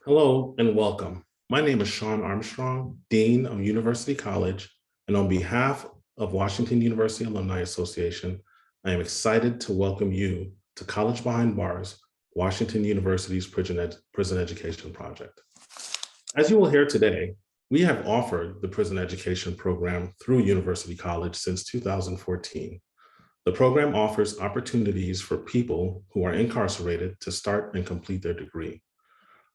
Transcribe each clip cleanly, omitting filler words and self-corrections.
Hello and welcome. My name is Sean Armstrong, Dean of University College, and on behalf of Washington University Alumni Association, I am excited to welcome you to College Behind Bars, Washington University's Prison Education Project. As you will hear today, we have offered the prison education program through University College since 2014. The program offers opportunities for people who are incarcerated to start and complete their degree.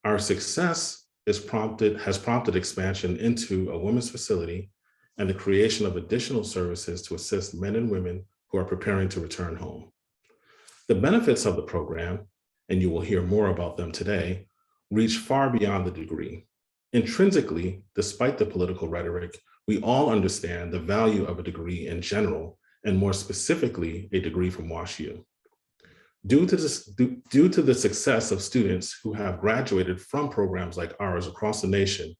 Our success has prompted expansion into a women's facility and the creation of additional services to assist men and women who are preparing to return home. The benefits of the program, and you will hear more about them today, reach far beyond the degree. Intrinsically, despite the political rhetoric, we all understand the value of a degree in general, and more specifically, a degree from WashU. Due to the success of students who have graduated from programs like ours across the nation,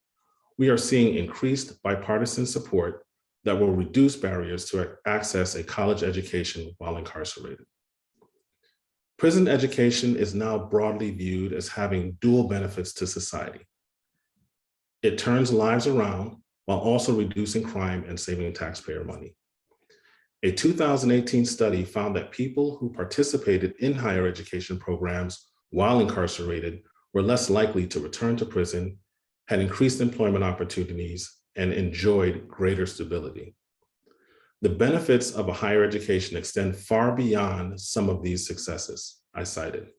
we are seeing increased bipartisan support that will reduce barriers to access a college education while incarcerated. Prison education is now broadly viewed as having dual benefits to society. It turns lives around while also reducing crime and saving taxpayer money. A 2018 study found that people who participated in higher education programs while incarcerated were less likely to return to prison, had increased employment opportunities, and enjoyed greater stability. The benefits of a higher education extend far beyond some of these successes I cited.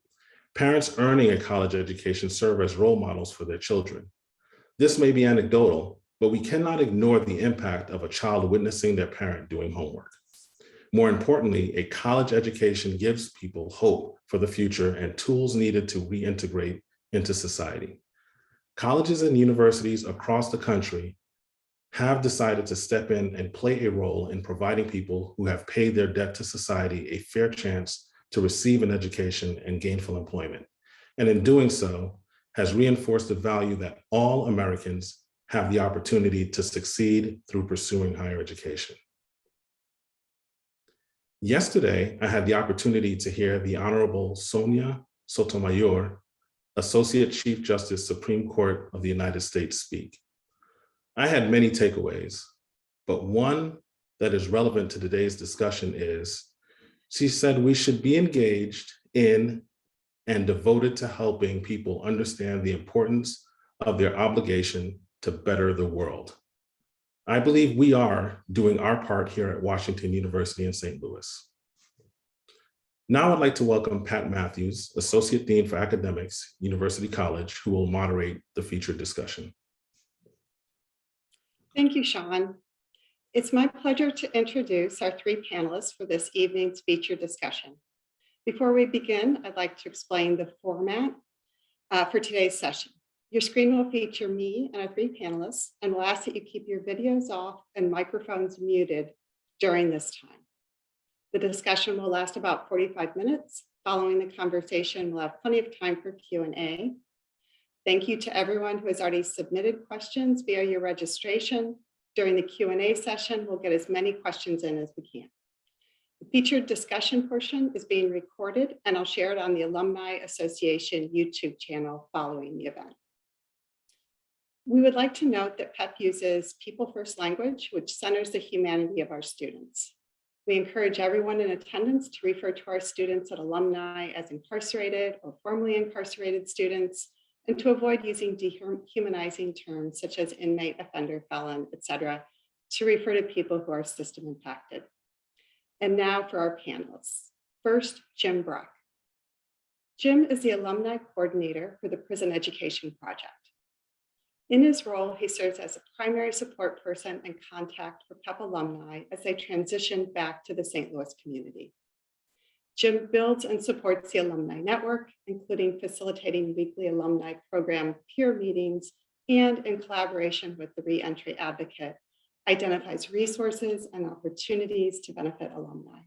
Parents earning a college education serve as role models for their children. This may be anecdotal, but we cannot ignore the impact of a child witnessing their parent doing homework. More importantly, a college education gives people hope for the future and tools needed to reintegrate into society. Colleges and universities across the country have decided to step in and play a role in providing people who have paid their debt to society a fair chance to receive an education and gainful employment. And in doing so, has reinforced the value that all Americans have the opportunity to succeed through pursuing higher education. Yesterday, I had the opportunity to hear the Honorable Sonia Sotomayor, Associate Chief Justice, Supreme Court of the United States, speak. I had many takeaways, but one that is relevant to today's discussion is, she said we should be engaged in and devoted to helping people understand the importance of their obligation to better the world. I believe we are doing our part here at Washington University in St. Louis. Now I'd like to welcome Pat Matthews, Associate Dean for Academics, University College, who will moderate the featured discussion. Thank you, Sean. It's my pleasure to introduce our three panelists for this evening's featured discussion. Before we begin, I'd like to explain the format for today's session. Your screen will feature me and our three panelists, and we'll ask that you keep your videos off and microphones muted during this time. The discussion will last about 45 minutes. Following the conversation, we'll have plenty of time for Q&A. Thank you to everyone who has already submitted questions via your registration. During the Q&A session, we'll get as many questions in as we can. The featured discussion portion is being recorded, and I'll share it on the Alumni Association YouTube channel following the event. We would like to note that PEP uses people first language, which centers the humanity of our students. We encourage everyone in attendance to refer to our students at Alumni as incarcerated or formerly incarcerated students, and to avoid using dehumanizing terms such as inmate, offender, felon, etc., to refer to people who are system impacted. And now for our panelists. First, Jim Bruck. Jim is the alumni coordinator for the Prison Education Project. In his role, he serves as a primary support person and contact for PEP alumni as they transition back to the St. Louis community. Jim builds and supports the alumni network, including facilitating weekly alumni program peer meetings, and in collaboration with the Reentry Advocate, identifies resources and opportunities to benefit alumni.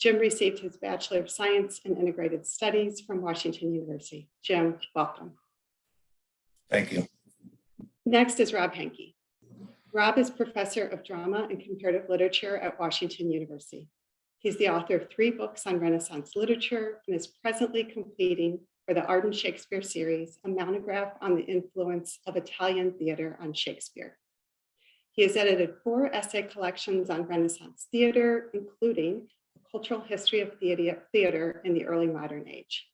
Jim received his Bachelor of Science in Integrated Studies from Washington University. Jim, welcome. Thank you. Next is Rob Henke. Rob is Professor of Drama and Comparative Literature at Washington University. He's the author of 3 books on Renaissance literature and is presently completing for the Art and Shakespeare series, a monograph on the influence of Italian theater on Shakespeare. He has edited 4 essay collections on Renaissance theater, including A Cultural History of Theater in the Early Modern Age.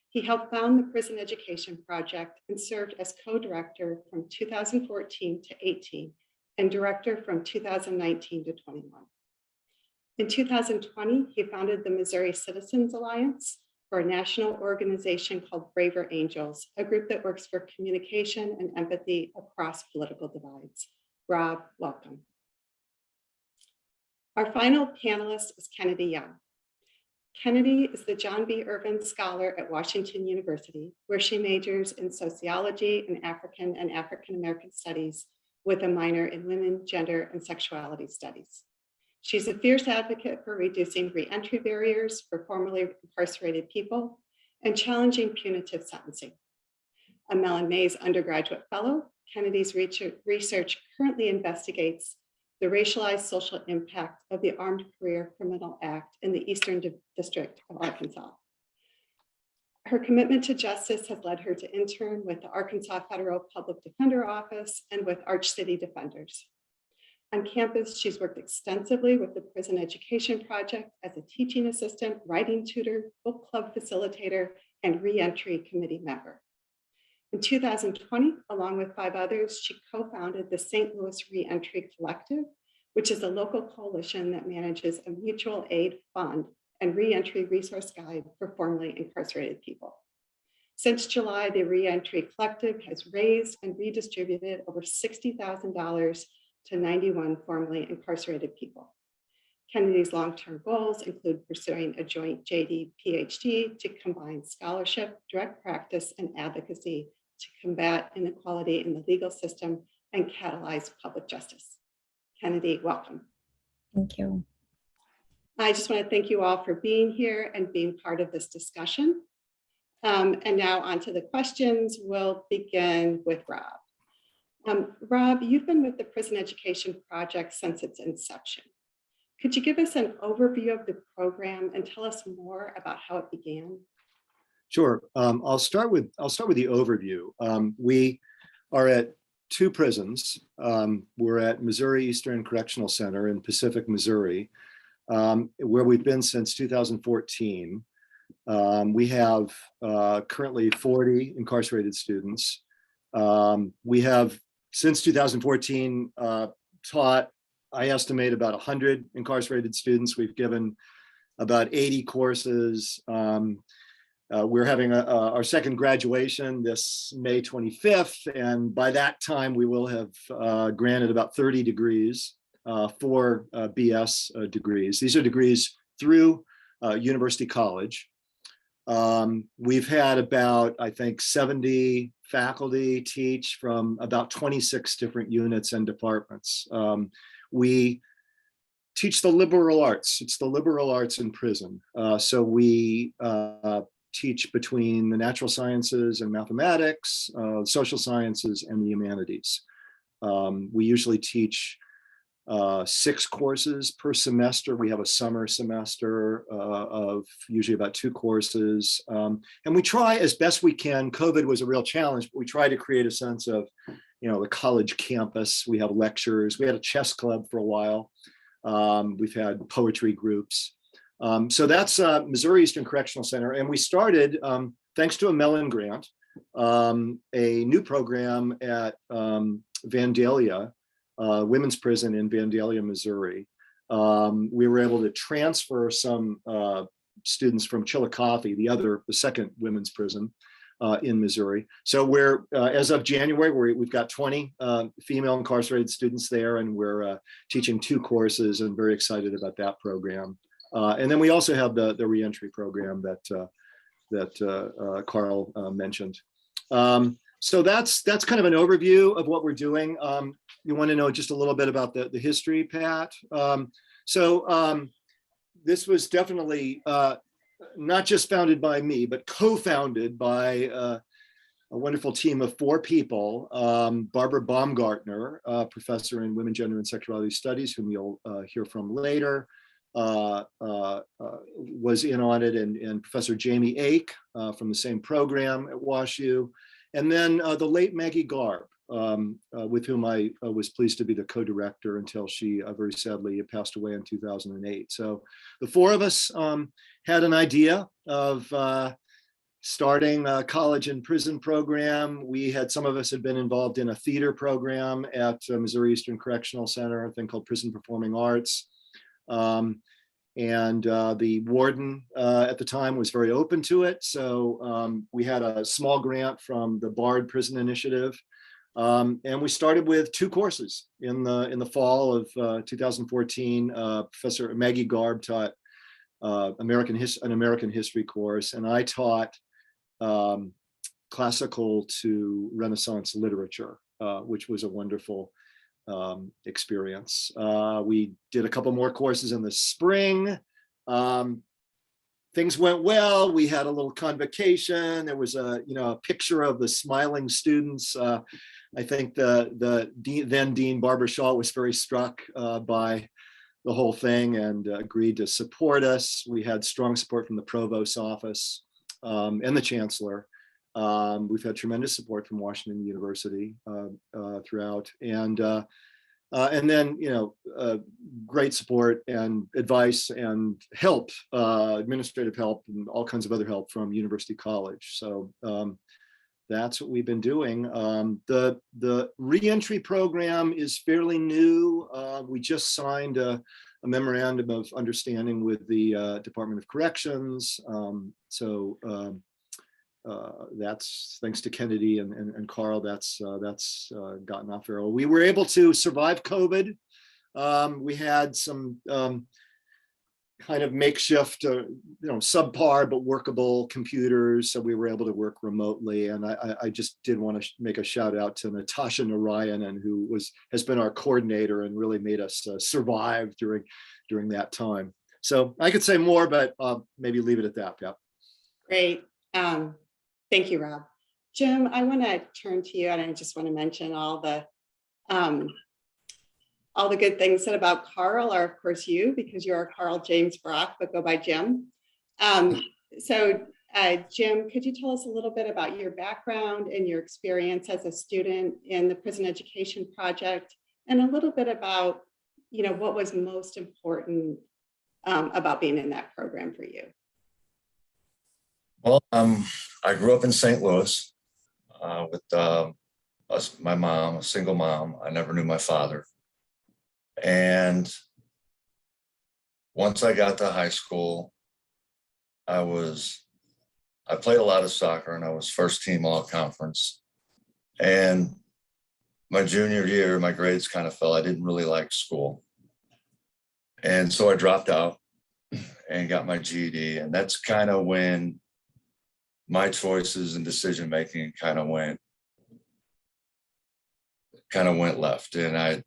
He helped found the Prison Education Project and served as co-director from 2014 to 18 and director from 2019 to 21. In 2020, he founded the Missouri Citizens Alliance for a national organization called Braver Angels, a group that works for communication and empathy across political divides. Rob, welcome. Our final panelist is Kennedy Young. Kennedy is the John B. Irvin Scholar at Washington University, where she majors in sociology and African American studies with a minor in women, gender, and sexuality studies. She's a fierce advocate for reducing reentry barriers for formerly incarcerated people and challenging punitive sentencing. A Mellon Mays undergraduate fellow, Kennedy's research currently investigates the racialized social impact of the Armed Career Criminal Act in the Eastern District of Arkansas. Her commitment to justice has led her to intern with the Arkansas Federal Public Defender Office and with Arch City Defenders. On campus, she's worked extensively with the Prison Education Project as a teaching assistant, writing tutor, book club facilitator, and reentry committee member. In 2020, along with 5 others, she co-founded the St. Louis Reentry Collective, which is a local coalition that manages a mutual aid fund and reentry resource guide for formerly incarcerated people. Since July, the Reentry Collective has raised and redistributed over $60,000 to 91 formerly incarcerated people. Kennedy's long-term goals include pursuing a joint JD PhD to combine scholarship, direct practice, and advocacy to combat inequality in the legal system and catalyze public justice. Kennedy, welcome. Thank you. I just want to thank you all for being here and being part of this discussion. And now on to the questions. We'll begin with Rob. Rob, you've been with the Prison Education Project since its inception. Could you give us an overview of the program and tell us more about how it began? Sure. I'll start with the overview. We are at 2 prisons. We're at Missouri Eastern Correctional Center in Pacific, Missouri, where we've been since 2014. We have currently 40 incarcerated students. We have, since 2014, taught, I estimate, about 100 incarcerated students. We've given about 80 courses. We're having our second graduation this May 25th, and by that time we will have granted about 30 degrees, 4 BS degrees. These are degrees through University College. We've had about, I think, 70 faculty teach from about 26 different units and departments. We teach the liberal arts. It's the liberal arts in prison. So we teach between the natural sciences and mathematics, social sciences, and the humanities. We usually teach 6 courses per semester. We have a summer semester of usually about 2 courses. And we try as best we can. COVID was a real challenge, but we try to create a sense of, the college campus. We have lectures. We had a chess club for a while. We've had poetry groups. So that's Missouri Eastern Correctional Center. And we started, thanks to a Mellon grant, a new program at Vandalia, women's prison in Vandalia, Missouri. We were able to transfer some students from Chillicothe, the second women's prison in Missouri. So we're, as of January, we've got 20 female incarcerated students there, and we're teaching 2 courses and very excited about that program. And then we also have the reentry program that Carl mentioned. So that's kind of an overview of what we're doing. You want to know just a little bit about the history, Pat? This was definitely not just founded by me, but co-founded by a wonderful team of 4 people. Barbara Baumgartner, professor in women, gender, and sexuality studies, whom you'll hear from later. was in on it, and Professor Jamie Ake from the same program at WashU, and then the late Maggie Garb, with whom I was pleased to be the co-director until she very sadly passed away in 2008. So the four of us had an idea of starting a college and prison program. Some of us had been involved in a theater program at Missouri Eastern Correctional Center, a thing called Prison Performing Arts. And the warden at the time was very open to it. So we had a small grant from the Bard Prison Initiative. And we started with 2 courses in the fall of 2014. Professor Maggie Garb taught an American history course, and I taught classical to Renaissance literature, which was a wonderful experience. We did a couple more courses in the spring. Things went well. We had a little convocation. There was a picture of the smiling students. I think the then Dean Barbara Shaw was very struck by the whole thing and agreed to support us. We had strong support from the provost's office and the chancellor. We've had tremendous support from Washington University throughout, and then great support and advice and help, administrative help, and all kinds of other help from University College. So that's what we've been doing. The reentry program is fairly new. We just signed a memorandum of understanding with the Department of Corrections. That's thanks to Kennedy and Carl. That's gotten off very well. We were able to survive COVID. We had some kind of makeshift, subpar but workable computers, so we were able to work remotely. And I just did want to make a shout out to Natasha Narayanan, who has been our coordinator and really made us survive during that time. So I could say more, but maybe leave it at that. Yeah. Great. Thank you, Rob. Jim, I want to turn to you, and I just want to mention all the good things said about Carl are, of course, you, because you're Carl James Brock, but go by Jim. Jim, could you tell us a little bit about your background and your experience as a student in the Prison Education Project, and a little bit about, what was most important about being in that program for you? Well, I grew up in St. Louis with my mom, a single mom. I never knew my father. And once I got to high school, I played a lot of soccer, and I was first team all conference. And my junior year, my grades kind of fell. I didn't really like school. And so I dropped out and got my GED. And that's kind of when my choices and decision making kind of went left. And I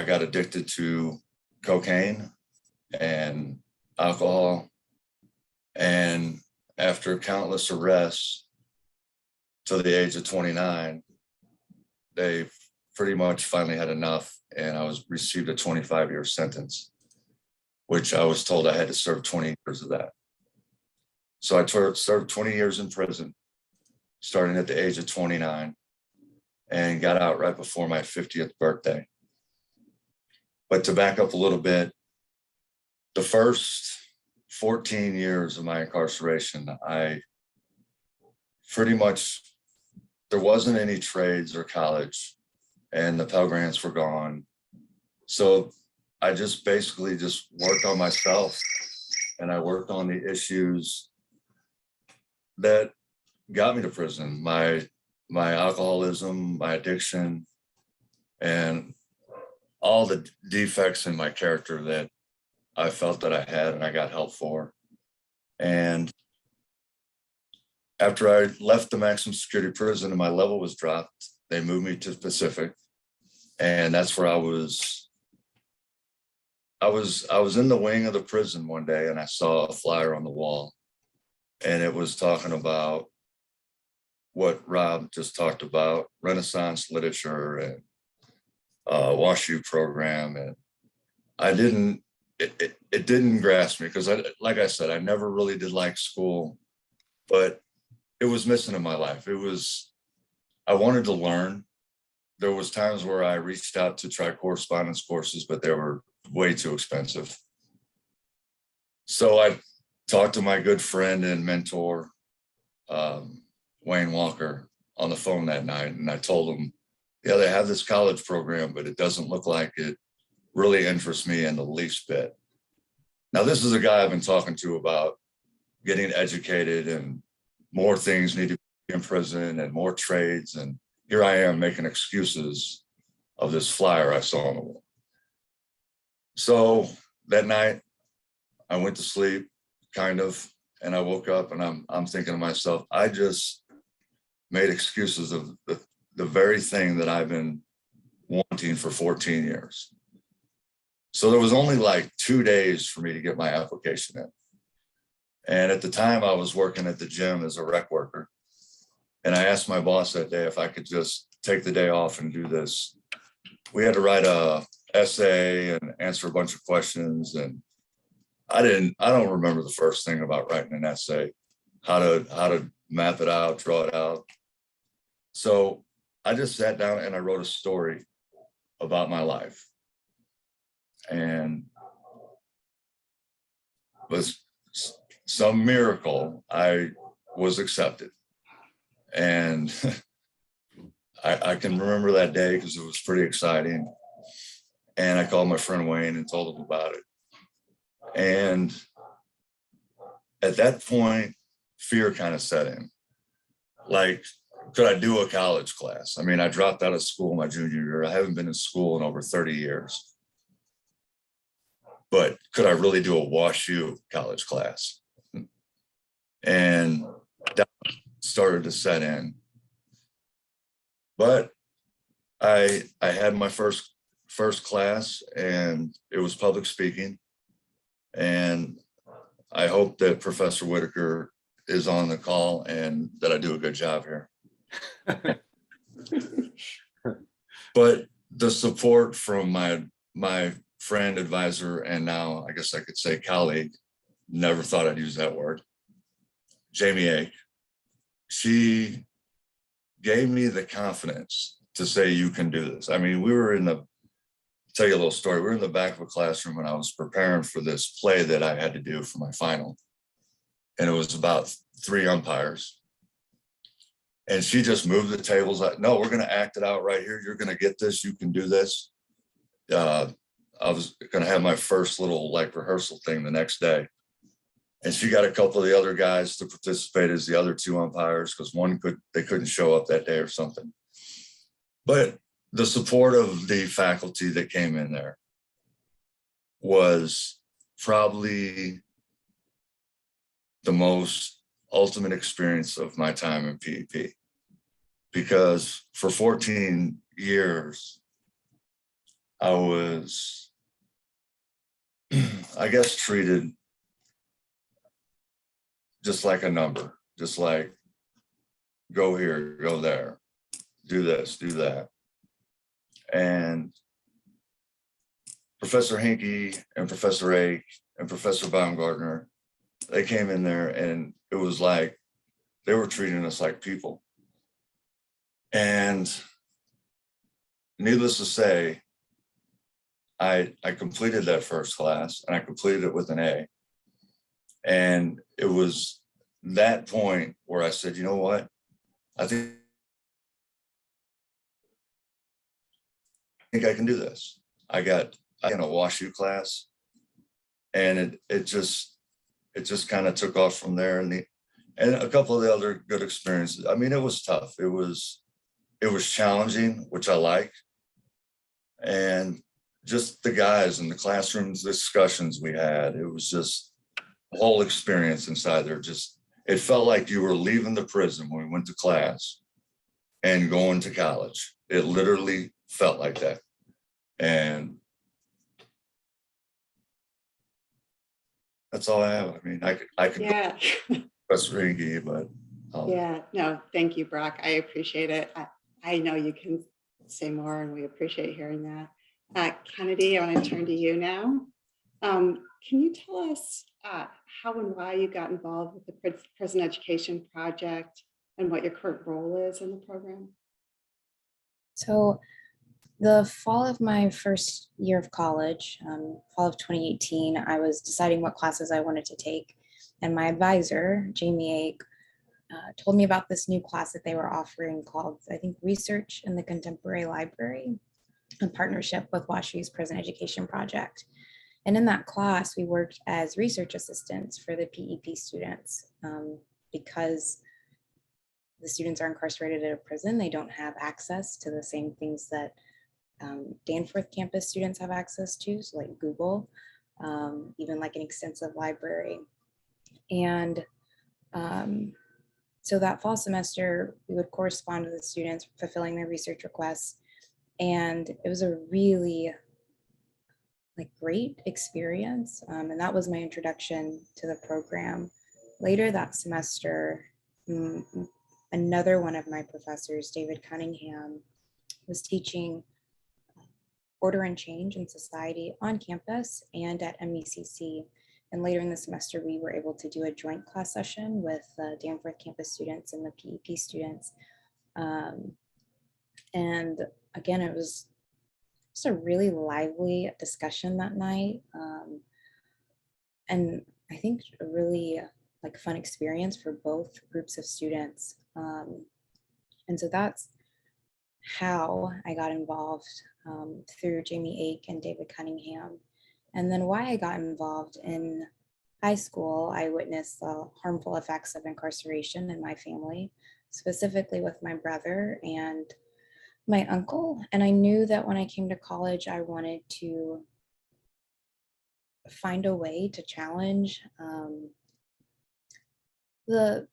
got addicted to cocaine and alcohol. And after countless arrests till the age of 29, they pretty much finally had enough, and I received a 25-year sentence, which I was told I had to serve 20 years of that. So I served 20 years in prison, starting at the age of 29, and got out right before my 50th birthday. But to back up a little bit, the first 14 years of my incarceration, I pretty much, there wasn't any trades or college, and the Pell Grants were gone. So I just basically worked on myself, and I worked on the issues that got me to prison, my alcoholism, my addiction, and all the defects in my character that I felt that I had and I got help for. And after I left the maximum security prison and my level was dropped, they moved me to Pacific. And that's where I was in the wing of the prison one day, and I saw a flyer on the wall. And it was talking about what Rob just talked about, Renaissance literature and WashU program. And it didn't grasp me because like I said, I never really did like school, but it was missing in my life. I wanted to learn. There was times where I reached out to try correspondence courses, but they were way too expensive. So I talked to my good friend and mentor, Wayne Walker, on the phone that night. And I told him, yeah, they have this college program, but it doesn't look like it really interests me in the least bit. Now, this is a guy I've been talking to about getting educated and more things need to be in prison and more trades. And here I am making excuses of this flyer I saw on the wall. So that night I went to sleep, kind of, and I woke up and I'm thinking to myself, I just made excuses of the very thing that I've been wanting for 14 years. So there was only like 2 days for me to get my application in. And at the time I was working at the gym as a rec worker. And I asked my boss that day if I could just take the day off and do this. We had to write a essay and answer a bunch of questions. And I don't remember the first thing about writing an essay, how to map it out, draw it out. So I just sat down and I wrote a story about my life. And was some miracle, I was accepted. And I can remember that day because it was pretty exciting. And I called my friend Wayne and told him about it. And at that point, fear kind of set in. Like, could I do a college class? I mean, I dropped out of school my junior year. I haven't been in school in over 30 years. But could I really do a WashU college class? And that started to set in. But I had my first class and it was public speaking. And I hope that Professor Whitaker is on the call and that I do a good job here. But the support from my friend, advisor, and now I guess I could say colleague, never thought I'd use that word, Jamie Ake, she gave me the confidence to say, you can do this. I mean, tell you a little story. We were in the back of a classroom when I was preparing for this play that I had to do for my final. And it was about 3 umpires. And she just moved the tables. Like, no, we're going to act it out right here. You're going to get this. You can do this. I was going to have my first little like rehearsal thing the next day. And she got a couple of the other guys to participate as the other 2 umpires because they couldn't show up that day or something. But the support of the faculty that came in there was probably the most ultimate experience of my time in PEP, because for 14 years, I was, I guess, treated just like a number, just like, go here, go there, do this, do that. And Professor Henke and Professor Ake and Professor Baumgartner, they came in there and it was like they were treating us like people. And needless to say, I completed that first class and I completed it with an A. And it was that point where I said, you know what? I think I can do this. I got in a WashU class and it just kind of took off from there. And a couple of the other good experiences. I mean, it was tough. It was challenging, which I like. And just the guys in the classrooms, discussions we had, it was just the whole experience inside there. It felt like you were leaving the prison when we went to class and going to college. It literally felt like that. And that's all I have. I mean, I could Yeah. That's ringy, but Yeah, no, thank you, Brock. I appreciate it. I know you can say more and we appreciate hearing that. Kennedy, I want to turn to you now. Can you tell us how and why you got involved with the Prison Education Project and what your current role is in the program? So the fall of my first year of college, fall of 2018, I was deciding what classes I wanted to take. And my advisor, Jamie Ake, told me about this new class that they were offering called, I think, Research in the Contemporary Library, in partnership with WashU's Prison Education Project. And in that class, we worked as research assistants for the PEP students. Because the students are incarcerated at a prison, they don't have access to the same things that Danforth campus students have access to, so like Google, even like an extensive library. And so that fall semester, we would correspond with the students fulfilling their research requests. And it was a really great experience. And that was my introduction to the program. Later that semester, another one of my professors, David Cunningham, was teaching Order and Change in Society on campus and at MECC. And later in the semester, we were able to do a joint class session with the Danforth campus students and the PEP students. And again, it was just a really lively discussion that night. And I think a really fun experience for both groups of students. And so that's how I got involved through Jamie Ake and David Cunningham. And then why I got involved in high school, I witnessed the harmful effects of incarceration in my family, specifically with my brother and my uncle. And I knew that when I came to college, I wanted to find a way to challenge the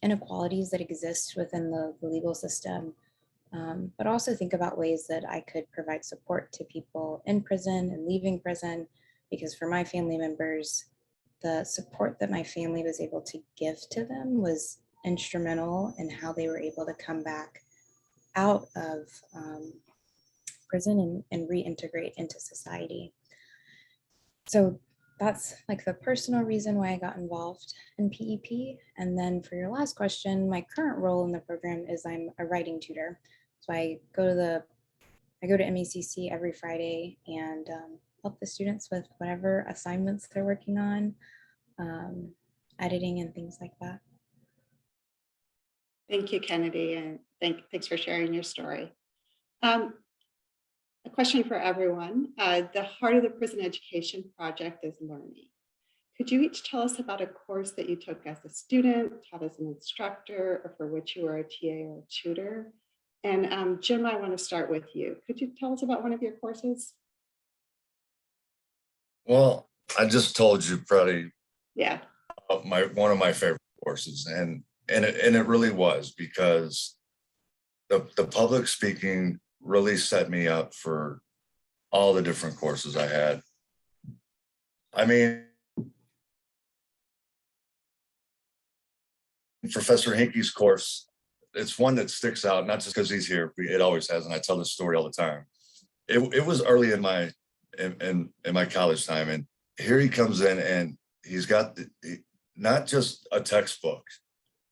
inequalities that exist within the legal system, but also think about ways that I could provide support to people in prison and leaving prison, because for my family members, the support that my family was able to give to them was instrumental in how they were able to come back out of prison and reintegrate into society. So that's the personal reason why I got involved in PEP. And then for your last question, my current role in the program is I'm a writing tutor. So I go to MECC every Friday and help the students with whatever assignments they're working on, editing and things like that. Thank you, Kennedy, and thanks for sharing your story. A question for everyone. The heart of the Prison Education Project is learning. Could you each tell us about a course that you took as a student, taught as an instructor, or for which you were a TA or a tutor? And Jim, I want to start with you. Could you tell us about one of your courses? Well, I just told you, Freddie, Yeah. one of my favorite courses, and it really was, because the public speaking really set me up for all the different courses I had. I mean, Professor Henke's course, it's one that sticks out, not just because he's here, it always has, and I tell this story all the time. It was early in my college time, and here he comes in and he's got not just a textbook,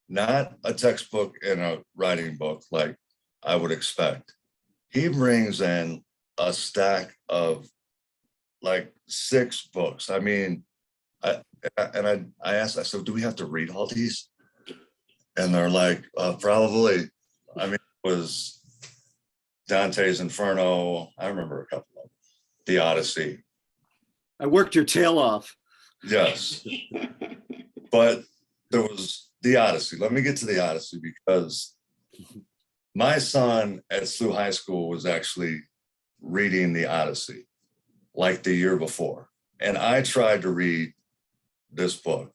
not a textbook in a writing book like I would expect. He brings in a stack of 6 books. I mean, I asked, I said, do we have to read all these? And they're like, probably. I mean, it was Dante's Inferno. I remember a couple of them. The Odyssey. I worked your tail off. Yes. But there was the Odyssey. Let me get to the Odyssey, because my son at SLU High School was actually reading the Odyssey the year before. And I tried to read this book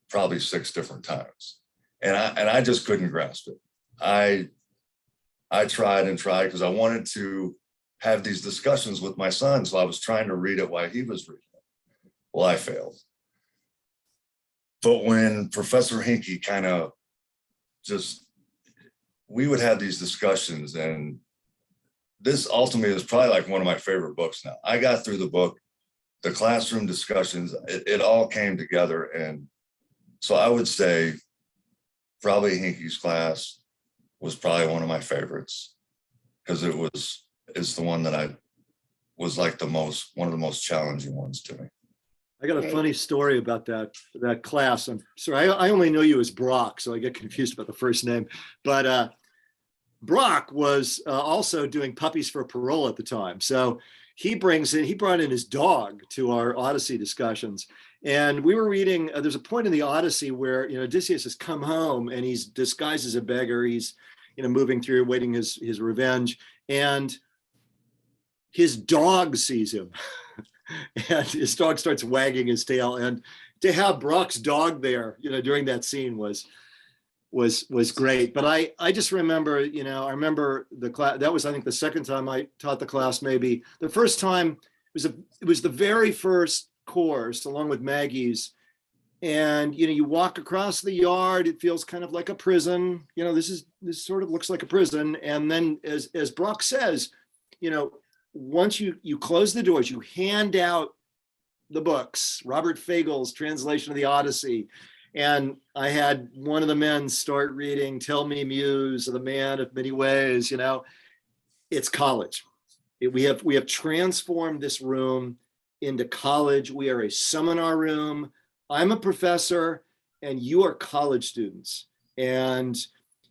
probably 6 different times. And I just couldn't grasp it. I tried and tried because I wanted to have these discussions with my son. So I was trying to read it while he was reading it. Well, I failed. But when Professor Henke kind of we would have these discussions, and this ultimately is probably one of my favorite books now. I got through the book the classroom discussions, it all came together. And so I would say probably Henke's class was probably one of my favorites, because it's the one that I was like one of the most challenging ones to me. I got a Great. funny story about that class. I'm sorry, I only know you as Brock, so I get confused about the first name. But Brock was also doing Puppies for Parole at the time. So he brought in his dog to our Odyssey discussions. And we were reading, there's a point in the Odyssey where, Odysseus has come home and he's disguised as a beggar. He's, moving through, waiting his revenge. And his dog sees him. And his dog starts wagging his tail. And to have Brock's dog there, during that scene was great. But I just remember, I remember the class. That was, I think, the second time I taught the class. Maybe the first time it was the very first course along with Maggie's. And you walk across the yard, it feels kind of like a prison. This sort of looks like a prison. And then as Brock says, once you close the doors, you hand out the books, Robert Fagel's translation of the Odyssey. And I had one of the men start reading Tell Me Muse, the Man of Many Ways. It's college. We have transformed this room into college. We are a seminar room. I'm a professor and you are college students. And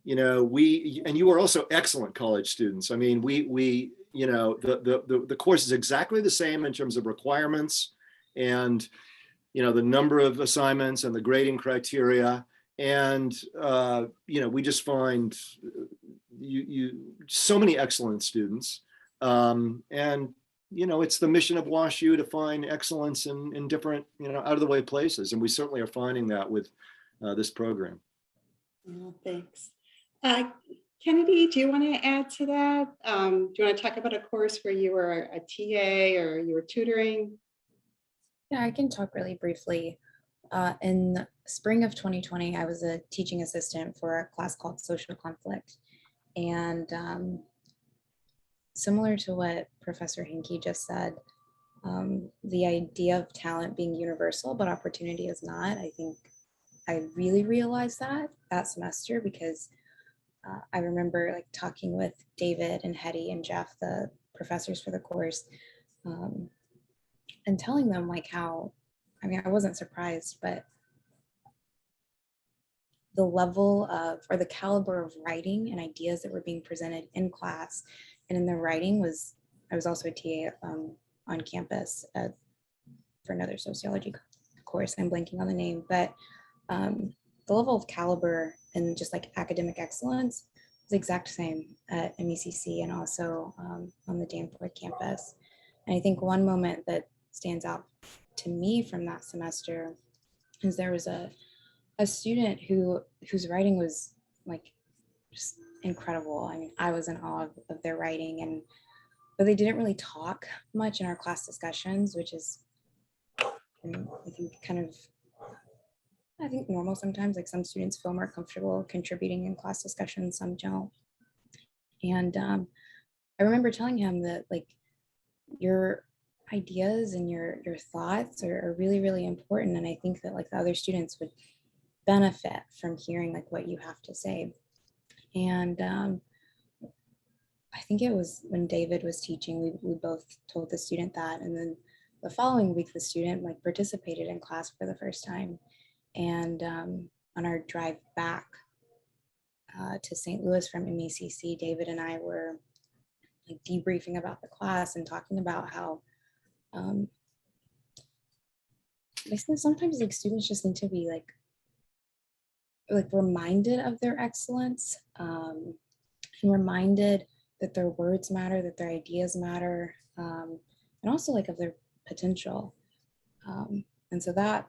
you are also excellent college students. I mean, the course is exactly the same in terms of requirements and the number of assignments and the grading criteria. And we just find you so many excellent students. And it's the mission of WashU to find excellence in different, out of the way places. And we certainly are finding that with this program. Oh, thanks. Kennedy, do you want to add to that? Do you want to talk about a course where you were a TA or you were tutoring? Yeah, I can talk really briefly. In spring of 2020, I was a teaching assistant for a class called Social Conflict. And similar to what Professor Henke just said, the idea of talent being universal, but opportunity is not. I think I really realized that semester because I remember talking with David and Hetty and Jeff, the professors for the course, and telling them how, I wasn't surprised, but the level of, or the caliber of writing and ideas that were being presented in class and in the writing I was also a TA on campus for another sociology course. I'm blanking on the name, but the level of caliber and just academic excellence is the exact same at MECC and also on the Danforth campus. And I think one moment that stands out to me from that semester is there was a student whose writing was just incredible. I was in awe of their writing, but they didn't really talk much in our class discussions, which is, I think normal sometimes. Some students feel more comfortable contributing in class discussions, some don't. And I remember telling him that your ideas and your thoughts are really, really important. And I think that the other students would benefit from hearing what you have to say. And I think it was when David was teaching, we both told the student that. And then the following week, the student participated in class for the first time. And on our drive back to St. Louis from MECC, David and I were debriefing about the class and talking about how sometimes students just need to be reminded of their excellence and reminded that their words matter, that their ideas matter, and also of their potential. And so that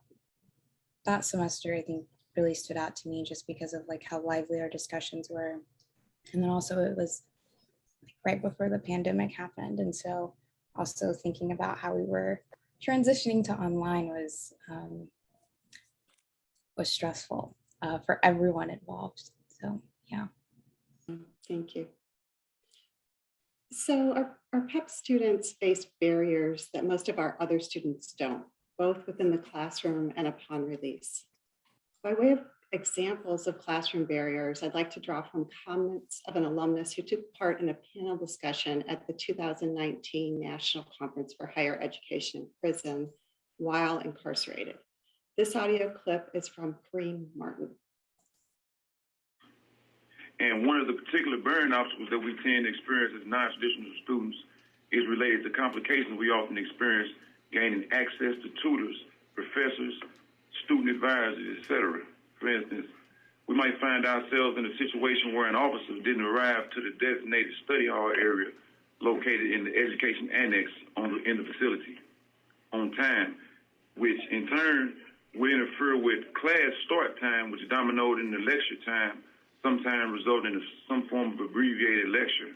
semester, I think, really stood out to me just because of how lively our discussions were. And then also it was right before the pandemic happened. And so also thinking about how we were transitioning to online was stressful for everyone involved. So, yeah. Thank you. So our PEP students face barriers that most of our other students don't, both within the classroom and upon release. By way of examples of classroom barriers, I'd like to draw from comments of an alumnus who took part in a panel discussion at the 2019 National Conference for Higher Education in Prison while incarcerated. This audio clip is from Kareem Martin. And one of the particular burden obstacles that we tend to experience as non-traditional students is related to complications we often experience gaining access to tutors, professors, student advisors, etc. For instance, we might find ourselves in a situation where an officer didn't arrive to the designated study hall area located in the education annex in the facility on time, which in turn would interfere with class start time, which dominoed in the lecture time, sometimes resulting in some form of abbreviated lecture.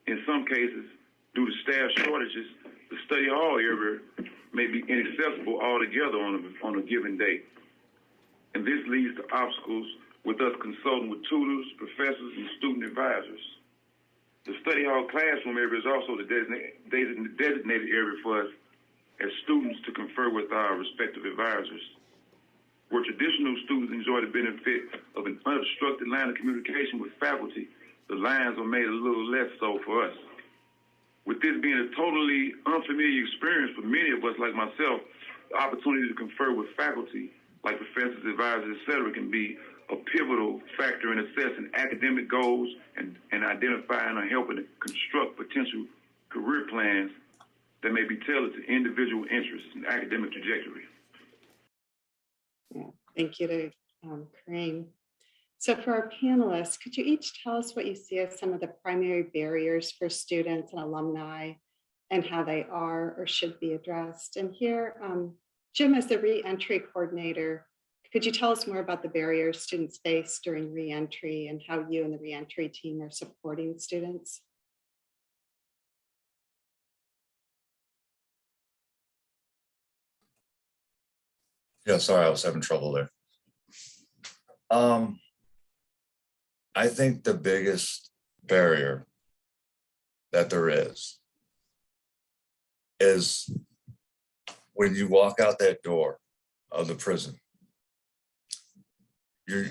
In some cases, due to staff shortages, the study hall area may be inaccessible altogether on a given day. And this leads to obstacles with us consulting with tutors, professors, and student advisors. The study hall classroom area is also the designated area for us as students to confer with our respective advisors. Where traditional students enjoy the benefit of an unobstructed line of communication with faculty, the lines are made a little less so for us. With this being a totally unfamiliar experience for many of us like myself, the opportunity to confer with faculty, like professors, advisors, etc., can be a pivotal factor in assessing academic goals and identifying or helping to construct potential career plans that may be tailored to individual interests and academic trajectory. Thank you to Kareem. So for our panelists, could you each tell us what you see as some of the primary barriers for students and alumni and how they are or should be addressed? And here, Jim, as the reentry coordinator, could you tell us more about the barriers students face during reentry and how you and the reentry team are supporting students? Yeah, sorry, I was having trouble there. I think the biggest barrier that there is when you walk out that door of the prison. You're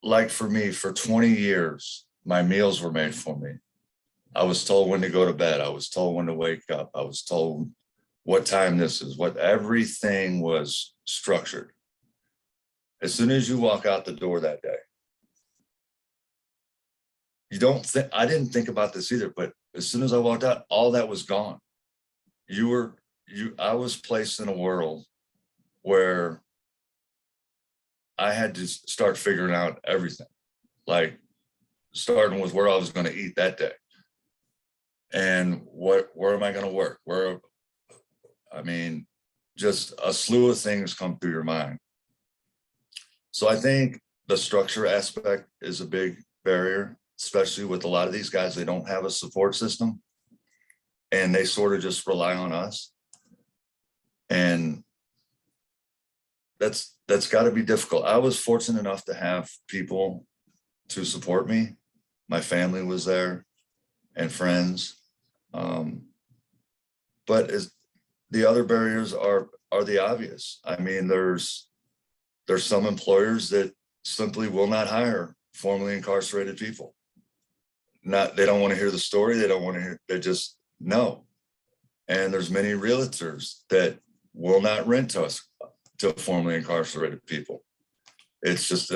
like, for me, for 20 years, my meals were made for me. I was told when to go to bed. I was told when to wake up. I was told what time this is, what everything was structured. As soon as you walk out the door that day, you don't think, I didn't think about this either, but as soon as I walked out, all that was gone. I was placed in a world where I had to start figuring out everything, like starting with where I was going to eat that day and where am I going to work? Just a slew of things come through your mind. So I think the structure aspect is a big barrier, especially with a lot of these guys. They don't have a support system and they sort of just rely on us. And that's got to be difficult. I was fortunate enough to have people to support me. My family was there and friends. But the other barriers are the obvious. I mean, there's some employers that simply will not hire formerly incarcerated people. They don't want to hear the story. They don't want to hear, they just no. And there's many realtors that will not rent to us to formerly incarcerated people. It's just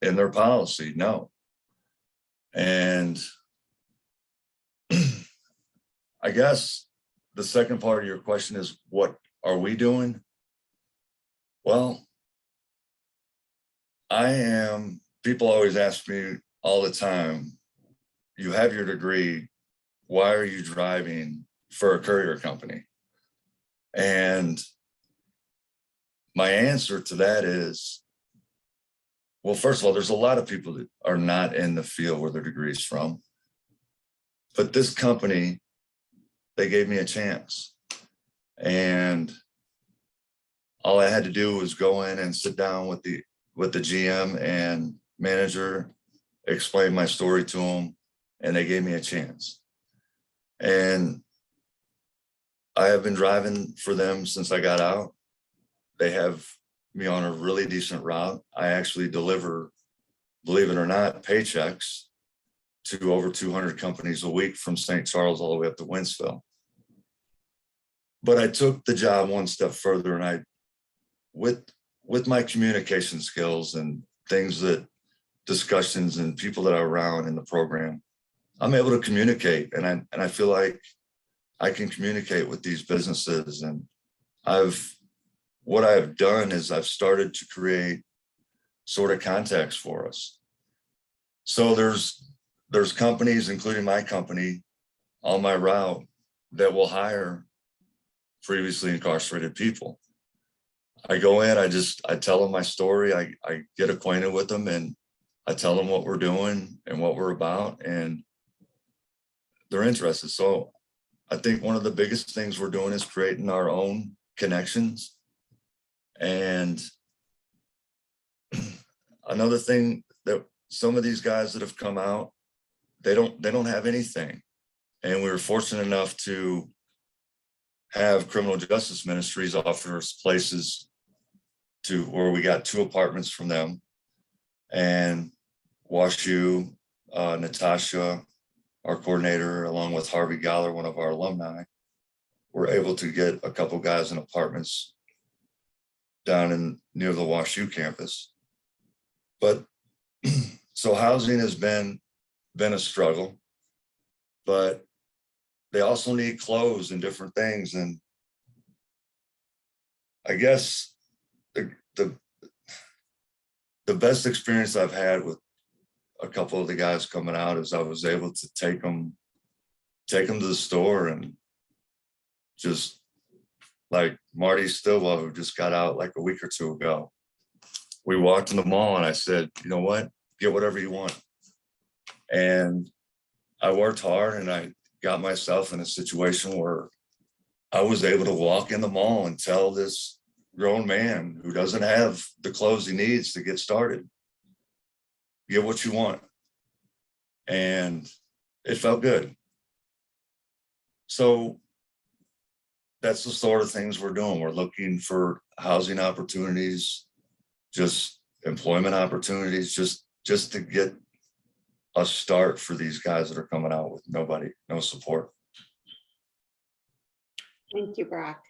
in their policy, no. And I guess the second part of your question is, what are we doing? Well, people always ask me all the time, you have your degree, why are you driving for a courier company? And my answer to that is, well, first of all, there's a lot of people that are not in the field where their degree is from. But this company, they gave me a chance. And all I had to do was go in and sit down with the GM and manager, explain my story to them, and they gave me a chance. And I have been driving for them since I got out. They have me on a really decent route. I actually deliver, believe it or not, paychecks to over 200 companies a week from St. Charles all the way up to Winsville. But I took the job one step further, and with my communication skills and things that discussions and people that are around in the program, I'm able to communicate, and I feel like I can communicate with these businesses. And what I've done is I've started to create sort of contacts for us. So there's companies, including my company, on my route that will hire previously incarcerated people. I go in, I tell them my story, I get acquainted with them, and I tell them what we're doing and what we're about, and they're interested. So I think one of the biggest things we're doing is creating our own connections. And another thing, that some of these guys that have come out, they don't have anything. And we were fortunate enough to have criminal justice ministries offer us places where we got 2 apartments from them. And WashU, Natasha, our coordinator, along with Harvey Galler, one of our alumni, were able to get a couple guys in apartments down near the WashU campus. But so housing has been a struggle, but they also need clothes and different things. And I guess the best experience I've had with a couple of the guys coming out is I was able to take them to the store, and just like Marty Stillwell, who just got out like a week or 2 ago, we walked in the mall and I said, you know what, get whatever you want. And I worked hard, and I got myself in a situation where I was able to walk in the mall and tell this grown man who doesn't have the clothes he needs to get started, get what you want. And it felt good. So that's the sort of things we're doing. We're looking for housing opportunities, just employment opportunities, just to get a start for these guys that are coming out with no support. Thank you, Brock.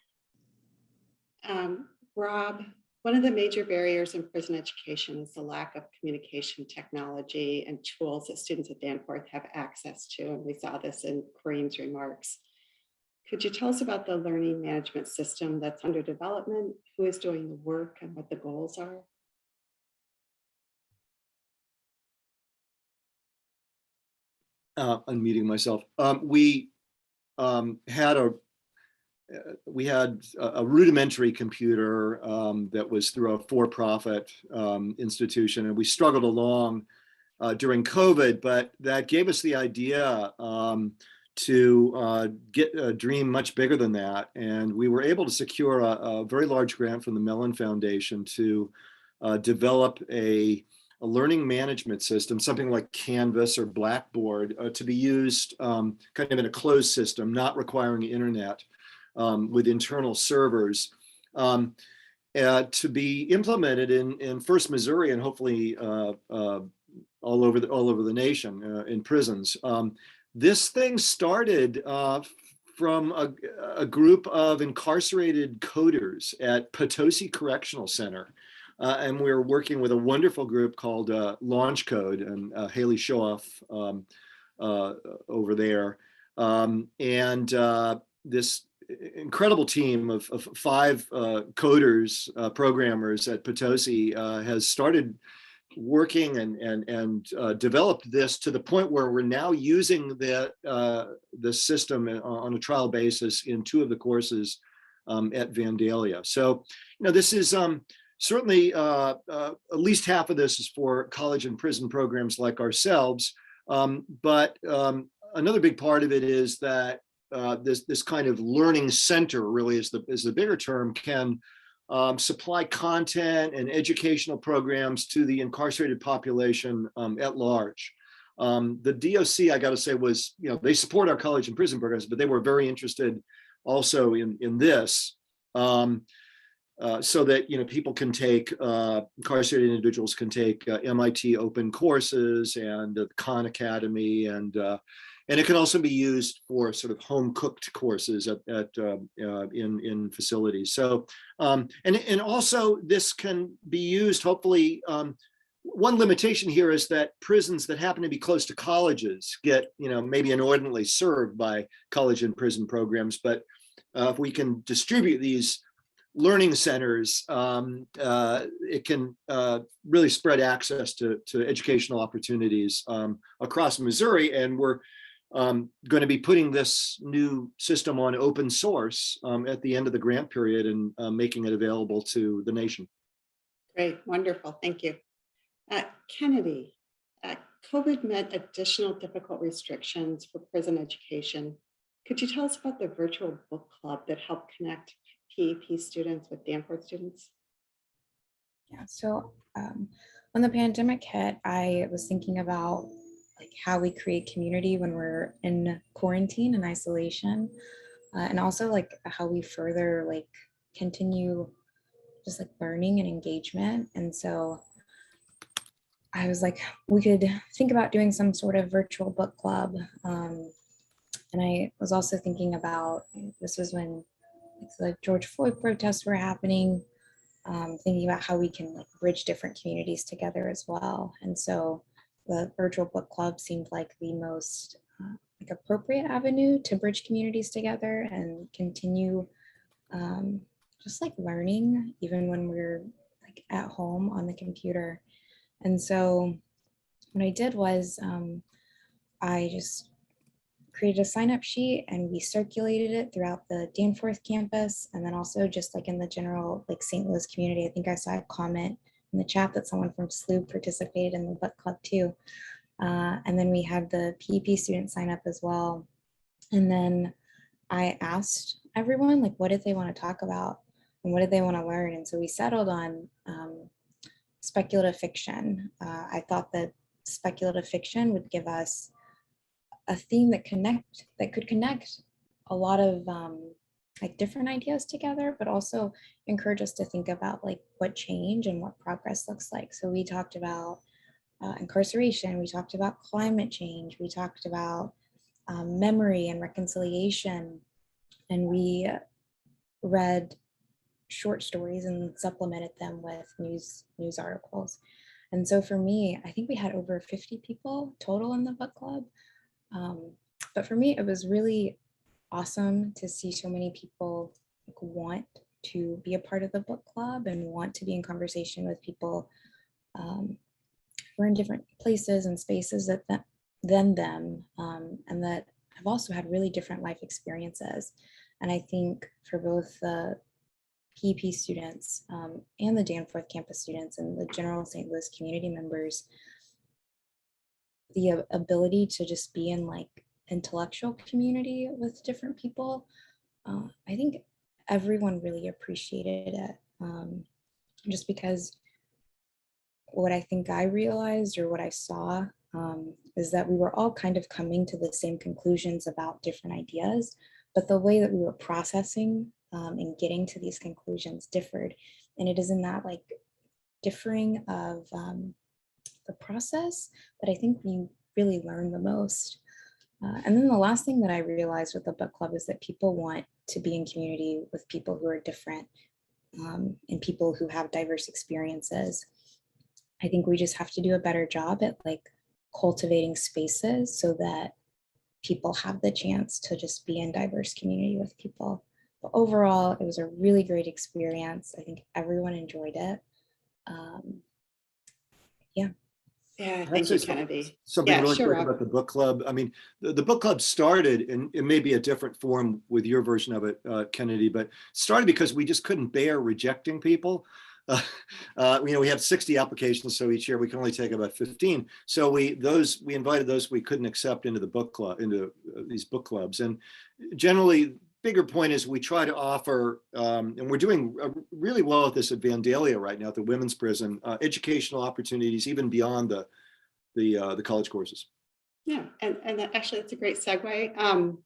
Rob, one of the major barriers in prison education is the lack of communication technology and tools that students at Danforth have access to. And we saw this in Kareem's remarks. Could you tell us about the learning management system that's under development, who is doing the work, and what the goals are? Unmuting myself. We had a rudimentary computer that was through a for-profit institution, and we struggled along during COVID, but that gave us the idea to get a dream much bigger than that. And we were able to secure a very large grant from the Mellon Foundation to develop a learning management system, something like Canvas or Blackboard, to be used kind of in a closed system, not requiring internet, with internal servers, to be implemented in first Missouri and hopefully all over the nation in prisons. This thing started from a group of incarcerated coders at Potosi Correctional Center. And we're working with a wonderful group called Launch Code, and Haley Showoff over there. This incredible team of 5 coders, programmers at Potosi has started working and developed this to the point where we're now using the system on a trial basis in 2 of the courses at Vandalia. So, this is certainly at least half of this is for college and prison programs like ourselves. But another big part of it is that this kind of learning center really is the bigger term, can supply content and educational programs to the incarcerated population at large. The DOC, I got to say, was, they support our college and prison programs, but they were very interested also in this. So that people can take, incarcerated individuals can take MIT open courses and the Khan Academy, and it can also be used for sort of home cooked courses in facilities. So and also this can be used hopefully. One limitation here is that prisons that happen to be close to colleges get maybe inordinately served by college and prison programs, but if we can distribute these learning centers, it can really spread access to educational opportunities across Missouri. And we're going to be putting this new system on open source at the end of the grant period and making it available to the nation. Great, wonderful, thank you. Kennedy, COVID meant additional difficult restrictions for prison education. Could you tell us about the virtual book club that helped connect PEP students with Danforth students? Yeah, so when the pandemic hit, I was thinking about how we create community when we're in quarantine and isolation, and also how we further continue just learning and engagement. And so I was we could think about doing some sort of virtual book club. And I was also thinking about, this was when the George Floyd protests were happening, thinking about how we can bridge different communities together as well. And so the virtual book club seemed like the most appropriate avenue to bridge communities together and continue just learning even when we're at home on the computer. And so what I did was I just created a sign-up sheet and we circulated it throughout the Danforth campus, and then also just in the general St. Louis community. I think I saw a comment in the chat that someone from SLU participated in the book club too. And then we had the PEP students sign up as well. And then I asked everyone what did they want to talk about and what did they want to learn. And so we settled on speculative fiction. I thought that speculative fiction would give us a theme that could connect a lot of different ideas together, but also encourage us to think about what change and what progress looks like. So we talked about incarceration, we talked about climate change, we talked about memory and reconciliation, and we read short stories and supplemented them with news articles. And so for me, I think we had over 50 people total in the book club. But for me, it was really awesome to see so many people want to be a part of the book club and want to be in conversation with people who are in different places and spaces than them, and that have also had really different life experiences. And I think for both the PEP students and the Danforth campus students and the general St. Louis community members, the ability to just be in intellectual community with different people, I think everyone really appreciated it. Just because what I think I realized, or what I saw, is that we were all kind of coming to the same conclusions about different ideas, but the way that we were processing and getting to these conclusions differed. And it is in that differing of the process that I think we really learn the most. And then the last thing that I realized with the book club is that people want to be in community with people who are different and people who have diverse experiences. I think we just have to do a better job at cultivating spaces so that people have the chance to just be in diverse community with people. But overall, it was a really great experience. I think everyone enjoyed it. Yeah, thank you, Kennedy. Something Yeah, really sure, quick about the book club. I mean, the book club started, and it may be a different form with your version of it, Kennedy, but started because we just couldn't bear rejecting people. We have 60 applications, so each year we can only take about 15. So we invited those we couldn't accept into the book club, into these book clubs. And generally, bigger point is we try to offer, and we're doing really well at this at Vandalia right now, at the women's prison, educational opportunities even beyond the college courses. Yeah, and actually, it's a great segue.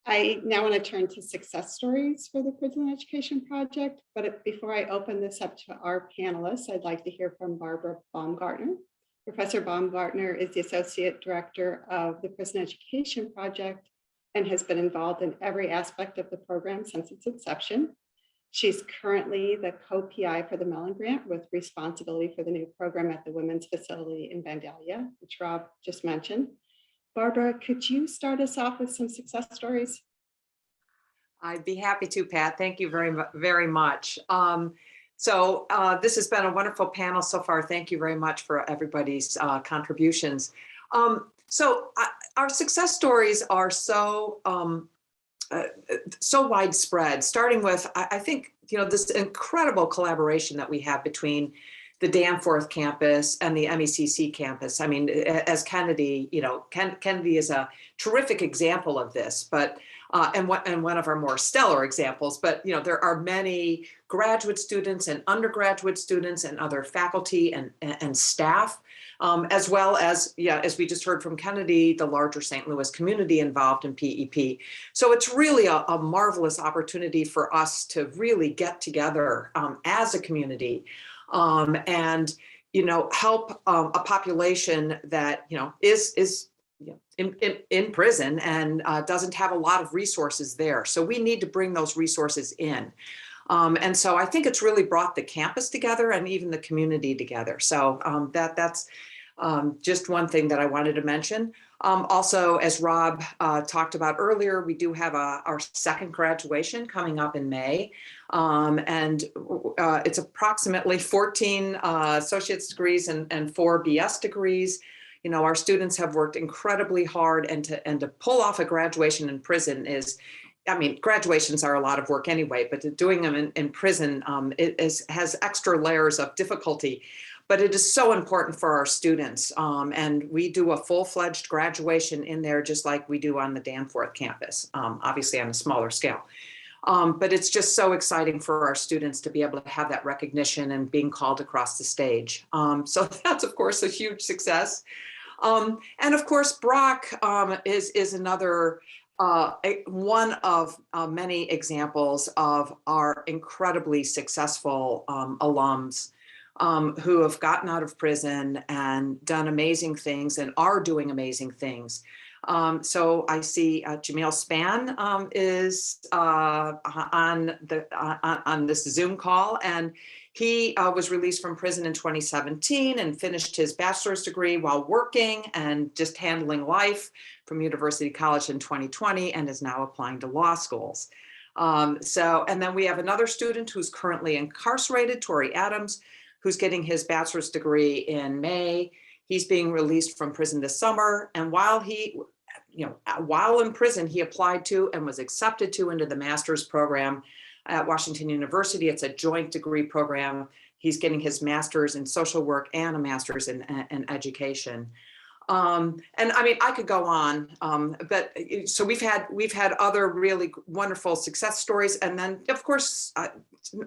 I now want to turn to success stories for the Prison Education Project, but before I open this up to our panelists, I'd like to hear from Barbara Baumgartner. Professor Baumgartner is the Associate Director of the Prison Education Project and has been involved in every aspect of the program since its inception. She's currently the co-PI for the Mellon Grant with responsibility for the new program at the women's facility in Vandalia, which Rob just mentioned. Barbara, could you start us off with some success stories? I'd be happy to, Pat. Thank you very much. This has been a wonderful panel so far. Thank you very much for everybody's contributions. Our success stories are so widespread, starting with, I think, this incredible collaboration that we have between the Danforth campus and the MECC campus. I mean, as Kennedy, Kennedy is a terrific example of this, but and one of our more stellar examples. But there are many graduate students and undergraduate students and other faculty and staff, as well as, as we just heard from Kennedy, the larger St. Louis community involved in PEP. So it's really a marvelous opportunity for us to really get together as a community. And help a population that is in prison and doesn't have a lot of resources there. So we need to bring those resources in. And so I think it's really brought the campus together and even the community together. So that's just one thing that I wanted to mention. Also, as Rob talked about earlier, we do have our second graduation coming up in May. And it's approximately 14 associate's degrees and 4 BS degrees. Our students have worked incredibly hard, and to pull off a graduation in prison is, graduations are a lot of work anyway, but doing them in prison has extra layers of difficulty. But it is so important for our students. And we do a full-fledged graduation in there, just like we do on the Danforth campus, obviously on a smaller scale. But it's just so exciting for our students to be able to have that recognition and being called across the stage. So that's, of course, a huge success. And of course, Brock is another one of many examples of our incredibly successful alums who have gotten out of prison and done amazing things and are doing amazing things. So I see Jamil Span is on this Zoom call, and he was released from prison in 2017 and finished his bachelor's degree while working and just handling life from University College in 2020 and is now applying to law schools. And then we have another student who's currently incarcerated, Tori Adams, who's getting his bachelor's degree in May. He's being released from prison this summer. And while in prison, he applied to and was accepted to into the master's program at Washington University. It's a joint degree program. He's getting his master's in social work and a master's in education. And I could go on, but so we've had other really wonderful success stories. And then of course,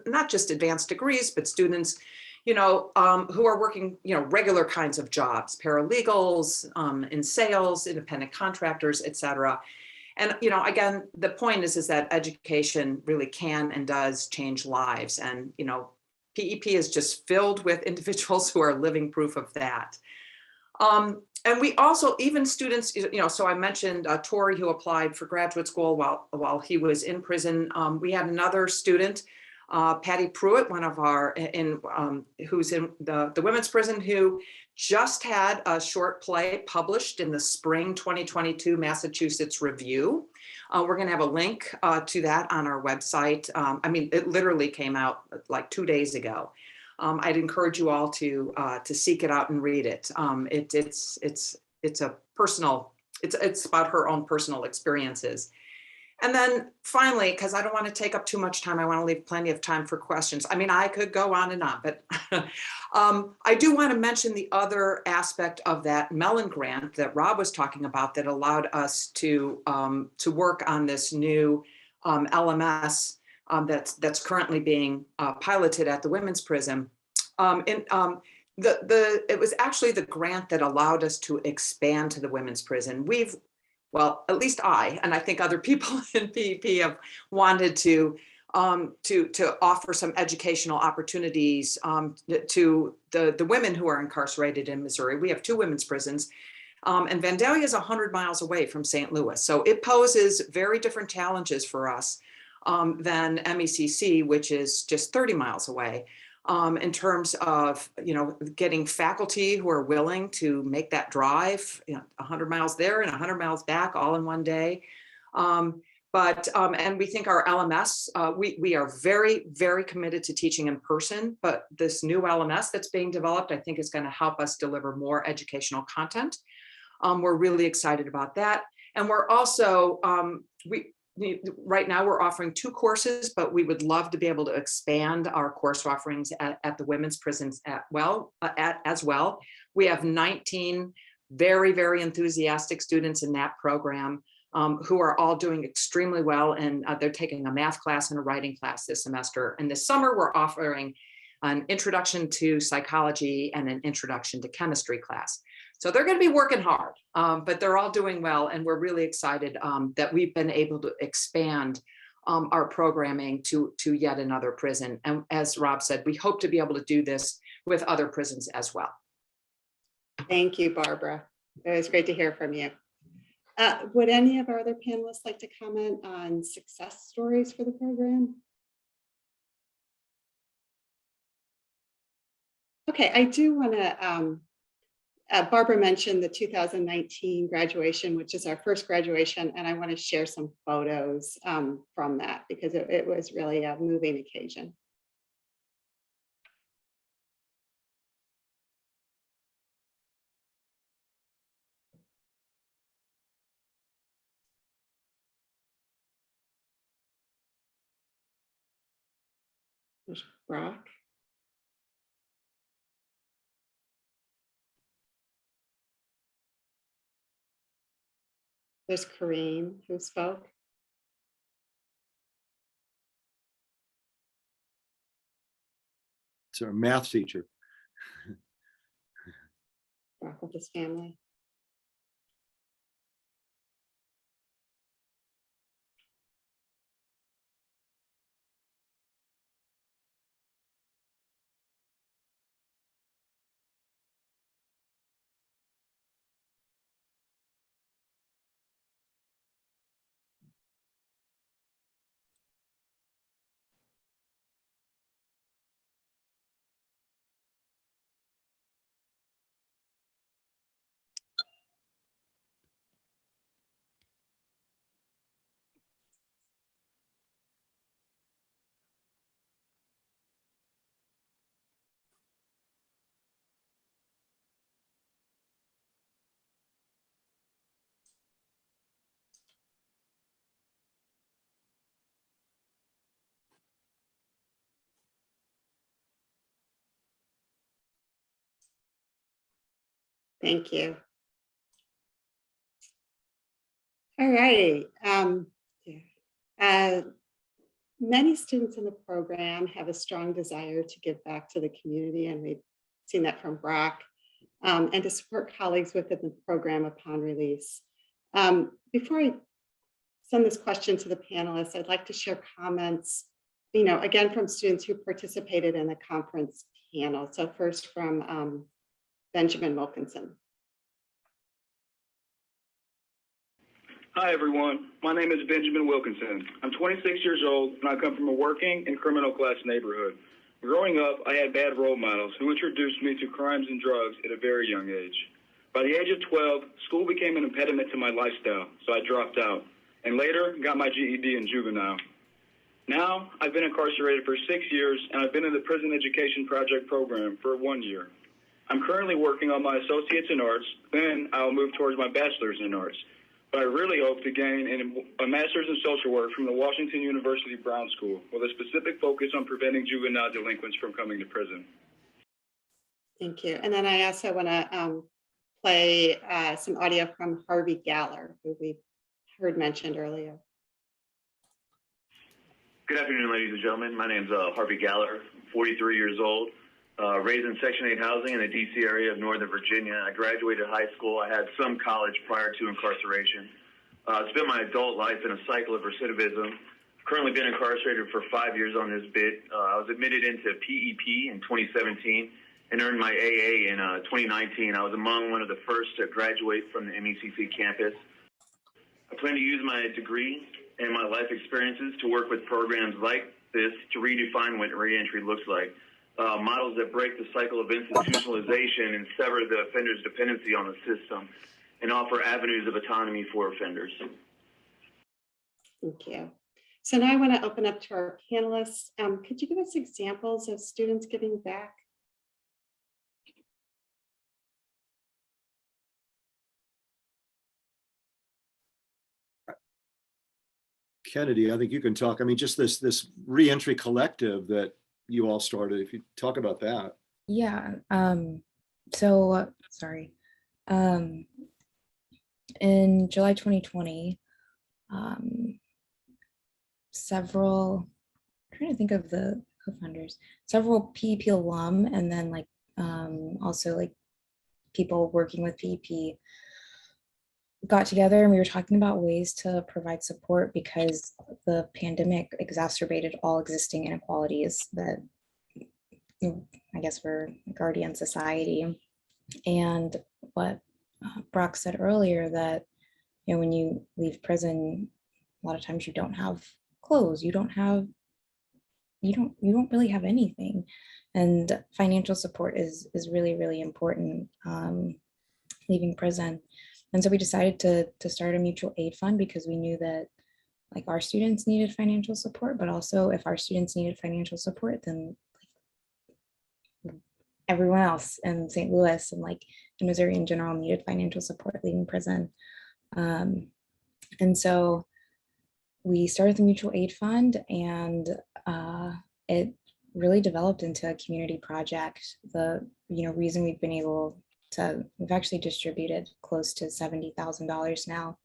not just advanced degrees, but students, who are working, regular kinds of jobs, paralegals, in sales, independent contractors, et cetera. And, again, the point is that education really can and does change lives. And, PEP is just filled with individuals who are living proof of that. And we also, even students, so I mentioned Tori, who applied for graduate school while he was in prison. We had another student, Patty Pruitt, one of our, who's in the women's prison, who just had a short play published in the spring 2022 Massachusetts Review. We're going to have a link to that on our website. It literally came out like 2 days ago. I'd encourage you all to seek it out and read it. It's a personal. It's about her own personal experiences. And then finally, because I don't want to take up too much time, I want to leave plenty of time for questions. I could go on and on, but I do want to mention the other aspect of that Mellon grant that Rob was talking about that allowed us to work on this new LMS that's currently being piloted at the women's prison. it was actually the grant that allowed us to expand to the women's prison. Well, at least I, and I think other people in PEP have wanted to offer some educational opportunities to the women who are incarcerated in Missouri. We have 2 women's prisons, and Vandalia is 100 miles away from St. Louis. So it poses very different challenges for us than MECC, which is just 30 miles away. In terms of, getting faculty who are willing to make that drive, 100 miles there and 100 miles back all in one day. And we think our LMS, we are very, very committed to teaching in person, but this new LMS that's being developed, I think is going to help us deliver more educational content. We're really excited about that. And we're also, right now we're offering 2 courses, but we would love to be able to expand our course offerings at the women's prisons as well. We have 19 very, very enthusiastic students in that program who are all doing extremely well. And they're taking a math class and a writing class this semester. And this summer we're offering an introduction to psychology and an introduction to chemistry class. So they're going to be working hard, but they're all doing well. And we're really excited that we've been able to expand our programming to yet another prison. And as Rob said, we hope to be able to do this with other prisons as well. Thank you, Barbara. It was great to hear from you. Would any of our other panelists like to comment on success stories for the program? Okay, I do want to, Barbara mentioned the 2019 graduation, which is our first graduation, and I want to share some photos from that because it was really a moving occasion. There's Brock. There's Kareem, who spoke. It's our math teacher. Brock with his family. Thank you. All right. Many students in the program have a strong desire to give back to the community, and we've seen that from Brock, and to support colleagues within the program upon release. Before I send this question to the panelists, I'd like to share comments, again, from students who participated in the conference panel. So first from Benjamin Wilkinson. Hi, everyone. My name is Benjamin Wilkinson. I'm 26 years old, and I come from a working and criminal class neighborhood. Growing up, I had bad role models who introduced me to crimes and drugs at a very young age. By the age of 12, school became an impediment to my lifestyle, so I dropped out, and later got my GED in juvenile. Now, I've been incarcerated for 6 years, and I've been in the Prison Education Project program for 1 year. I'm currently working on my Associates in Arts, then I'll move towards my Bachelor's in Arts. But I really hope to gain a Master's in Social Work from the Washington University Brown School with a specific focus on preventing juvenile delinquents from coming to prison. Thank you. And then I also want to play some audio from Harvey Galler, who we heard mentioned earlier. Good afternoon, ladies and gentlemen. My name is Harvey Galler, 43 years old. Raised in Section 8 housing in the DC area of Northern Virginia. I graduated high school. I had some college prior to incarceration. Spent my adult life in a cycle of recidivism. Currently been incarcerated for 5 years on this bit. I was admitted into PEP in 2017 and earned my AA in 2019. I was among one of the first to graduate from the MECC campus. I plan to use my degree and my life experiences to work with programs like this to redefine what reentry looks like. Models that break the cycle of institutionalization and sever the offender's dependency on the system and offer avenues of autonomy for offenders. Thank you. So now I want to open up to our panelists. Could you give us examples of students giving back? Kennedy, I think you can talk. I mean, just this reentry collective that you all started, if you talk about that. Yeah. Sorry. In July 2020, several, I'm trying to think of the co-founders, several PEP alum, and then also like people working with PEP got together, and we were talking about ways to provide support because the pandemic exacerbated all existing inequalities that I guess we're already in society. And what Brock said earlier, that when you leave prison, a lot of times you don't have clothes, you don't really have anything, and financial support is really, really important leaving prison. And so we decided to start a mutual aid fund because we knew that like our students needed financial support, but also if our students needed financial support, then like everyone else in St. Louis and like in Missouri in general needed financial support leaving prison. And so we started the mutual aid fund, and it really developed into a community project. The reason we've been able to, we've actually distributed close to $70,000 now.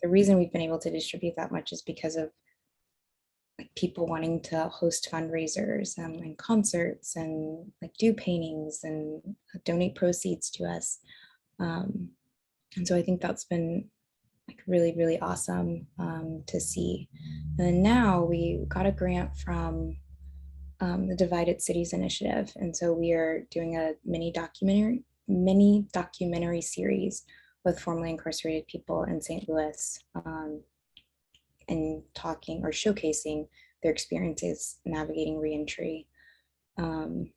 The reason we've been able to distribute that much is because of like people wanting to host fundraisers and concerts and like do paintings and donate proceeds to us. And so I think that's been like really, really awesome to see. And now we got a grant from the Divided Cities Initiative. And so we are doing a mini documentary series with formerly incarcerated people in St. Louis and talking or showcasing their experiences navigating reentry. And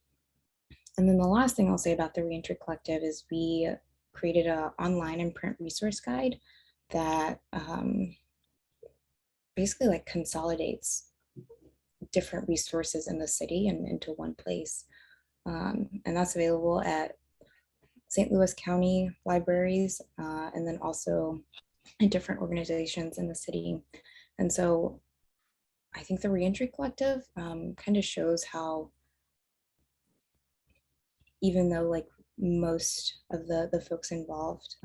then the last thing I'll say about the Reentry Collective is we created an online and print resource guide that basically like consolidates different resources in the city and into one place. And that's available at St. Louis County libraries, and then also in different organizations in the city. And so I think the Reentry Collective kind of shows how, even though like most of the folks involved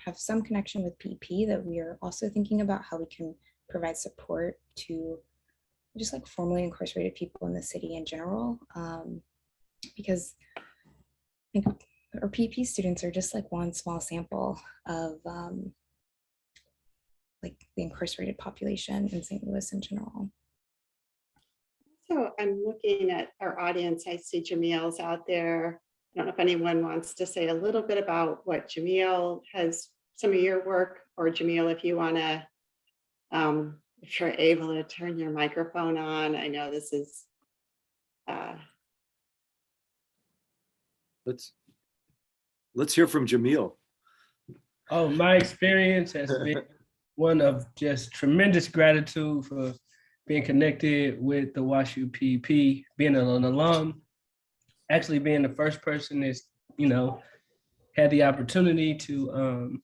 have some connection with PEP, that we are also thinking about how we can provide support to just like formerly incarcerated people in the city in general, because I think our PEP students are just like one small sample of like the incarcerated population in St. Louis in general. So I'm looking at our audience. I see Jamil's out there. I don't know if anyone wants to say a little bit about what Jamil has, some of your work, or Jamil, if you want to, if you're able to turn your microphone on. I know this is. Let's hear from Jamil. Oh, my experience has been one of just tremendous gratitude for being connected with the WashU PEP, being an alum, actually being the first person that's, had the opportunity to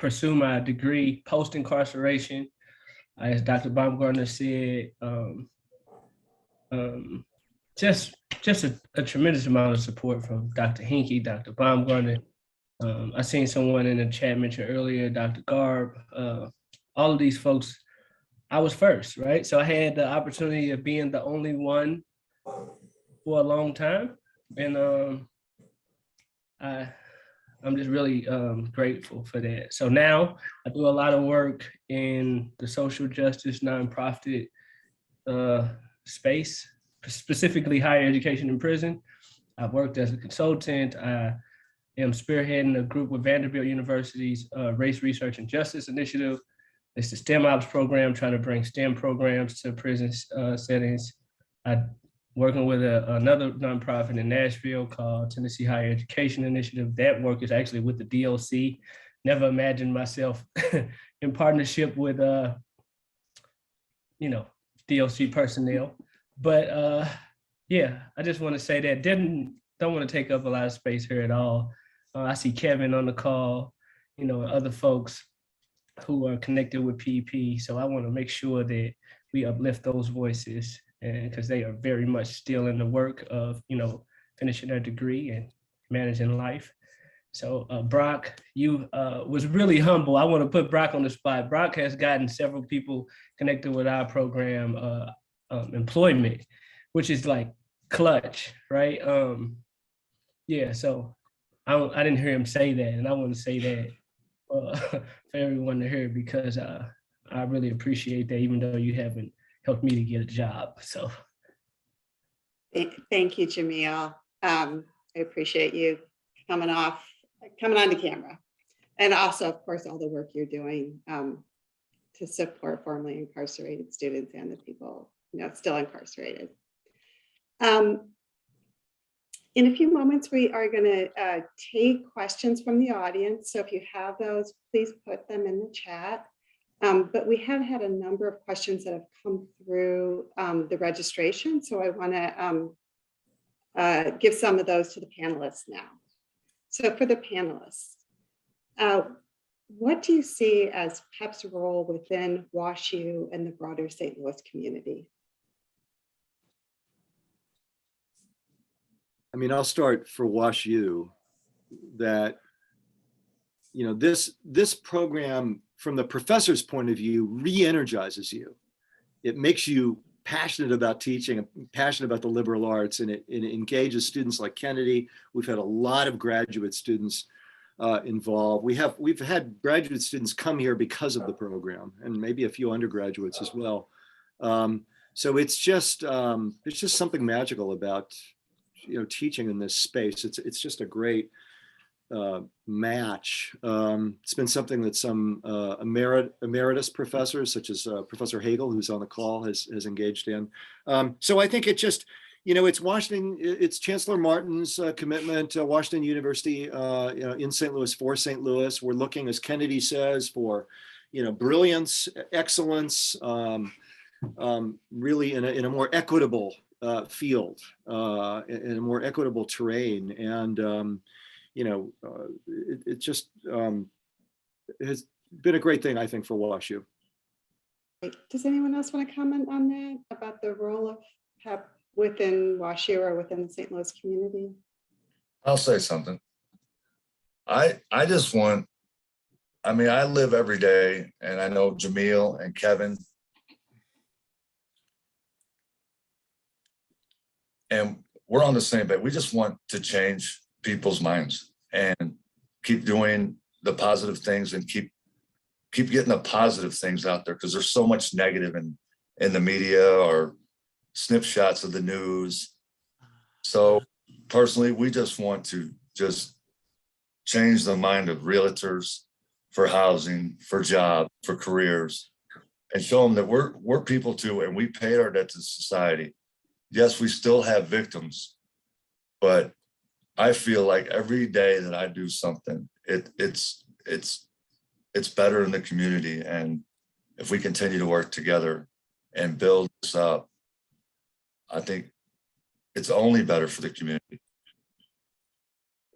pursue my degree post-incarceration. As Dr. Baumgartner said, just a tremendous amount of support from Dr. Henke, Dr. Baumgartner. I seen someone in the chat mention earlier, Dr. Garb, all of these folks. I was first, right? So I had the opportunity of being the only one for a long time. And I'm just really grateful for that. So now I do a lot of work in the social justice nonprofit space, specifically higher education in prison. I've worked as a consultant. I am spearheading a group with Vanderbilt University's Race Research and Justice Initiative. It's the STEM Ops program, trying to bring STEM programs to prison settings. I'm working with another nonprofit in Nashville called Tennessee Higher Education Initiative. That work is actually with the DLC. Never imagined myself in partnership with, DLC personnel. But yeah, I just want to say that don't want to take up a lot of space here at all. I see Kevin on the call, other folks who are connected with PEP. So I want to make sure that we uplift those voices, and because they are very much still in the work of, finishing their degree and managing life. So Brock, you was really humble. I want to put Brock on the spot. Brock has gotten several people connected with our program employment, which is like clutch, right? Yeah, so I didn't hear him say that, and I want to say that for everyone to hear, because I really appreciate that, even though you haven't helped me to get a job. So thank you, Jamil. I appreciate you coming on the camera, and also, of course, all the work you're doing to support formerly incarcerated students and the people still incarcerated. In a few moments, we are going to take questions from the audience. So if you have those, please put them in the chat. But we have had a number of questions that have come through the registration. So I want to give some of those to the panelists now. So for the panelists, what do you see as PEP's role within WashU and the broader St. Louis community? I mean, I'll start for WashU that, this program, from the professor's point of view, re-energizes you. It makes you passionate about teaching, passionate about the liberal arts, and it engages students like Kennedy. We've had a lot of graduate students involved. We've had graduate students come here because of the program, and maybe a few undergraduates as well. So it's just something magical about teaching in this space. It's just a great match. It's been something that some emeritus professors, such as Professor Hagel, who's on the call, has engaged in. So I think it just, it's Washington, it's Chancellor Martin's commitment to Washington University in St. Louis for St. Louis. We're looking, as Kennedy says, for brilliance, excellence, really in a more equitable field, in a more equitable terrain. And it just has been a great thing, I think, for WashU. Does anyone else want to comment on that, about the role of PEP within WashU or within the St. Louis community? I'll say something. I just want, I live every day, and I know Jamil and Kevin, and we're on the same page. We just want to change people's minds and keep doing the positive things and keep getting the positive things out there, because there's so much negative in the media or snapshots of the news. So personally, we just want to just change the mind of realtors for housing, for jobs, for careers, and show them that we're people too, and we paid our debt to society. Yes, we still have victims, but I feel like every day that I do something, it's better in the community. And if we continue to work together and build this up, I think it's only better for the community.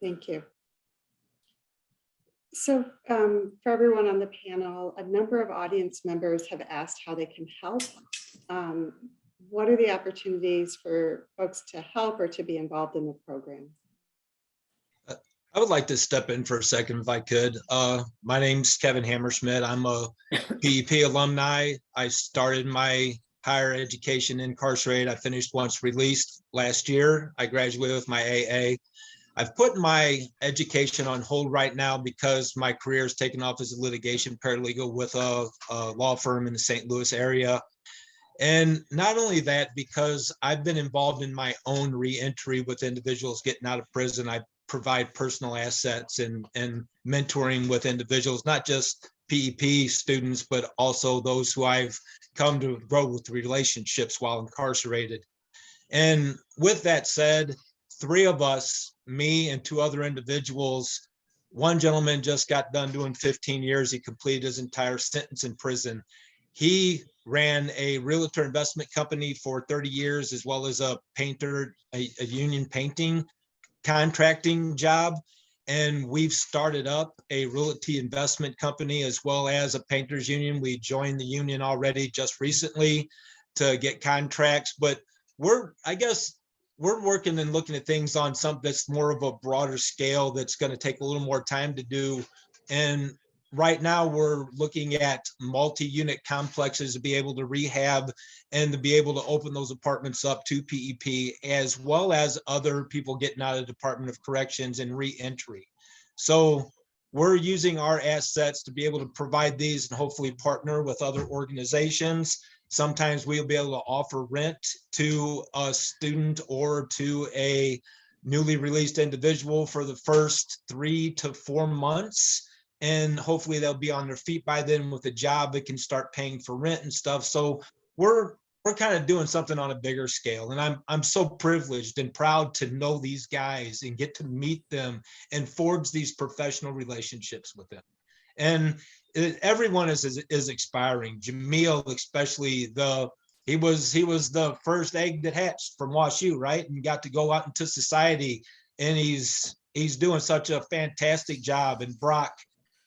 Thank you. So for everyone on the panel, a number of audience members have asked how they can help. What are the opportunities for folks to help or to be involved in the program? I would like to step in for a second if I could. My name's Kevin Hammersmith. I'm a PEP alumni. I started my higher education incarcerated. I finished once released last year. I graduated with my AA. I've put my education on hold right now because my career is taken off as a litigation paralegal with a law firm in the St. Louis area. And not only that, because I've been involved in my own reentry with individuals getting out of prison. I provide personal assets and mentoring with individuals, not just PEP students, but also those who I've come to grow with relationships while incarcerated. And with that said, 3 of us, me and 2 other individuals, one gentleman just got done doing 15 years. He completed his entire sentence in prison. He ran a realtor investment company for 30 years, as well as a painter, a union painting contracting job. And we've started up a realty investment company as well as a painters union. We joined the union already just recently to get contracts, but we're working and looking at things on something that's more of a broader scale that's going to take a little more time to do. And right now we're looking at multi-unit complexes to be able to rehab and to be able to open those apartments up to PEP, as well as other people getting out of the Department of Corrections and reentry. So we're using our assets to be able to provide these and hopefully partner with other organizations. Sometimes we'll be able to offer rent to a student or to a newly released individual for the first 3 to 4 months. And hopefully they'll be on their feet by then with a job that can start paying for rent and stuff. So we're kind of doing something on a bigger scale. And I'm so privileged and proud to know these guys and get to meet them and forge these professional relationships with them. And everyone is expiring. Jamil, especially, he was the first egg that hatched from WashU, right? And got to go out into society, and he's doing such a fantastic job. And Brock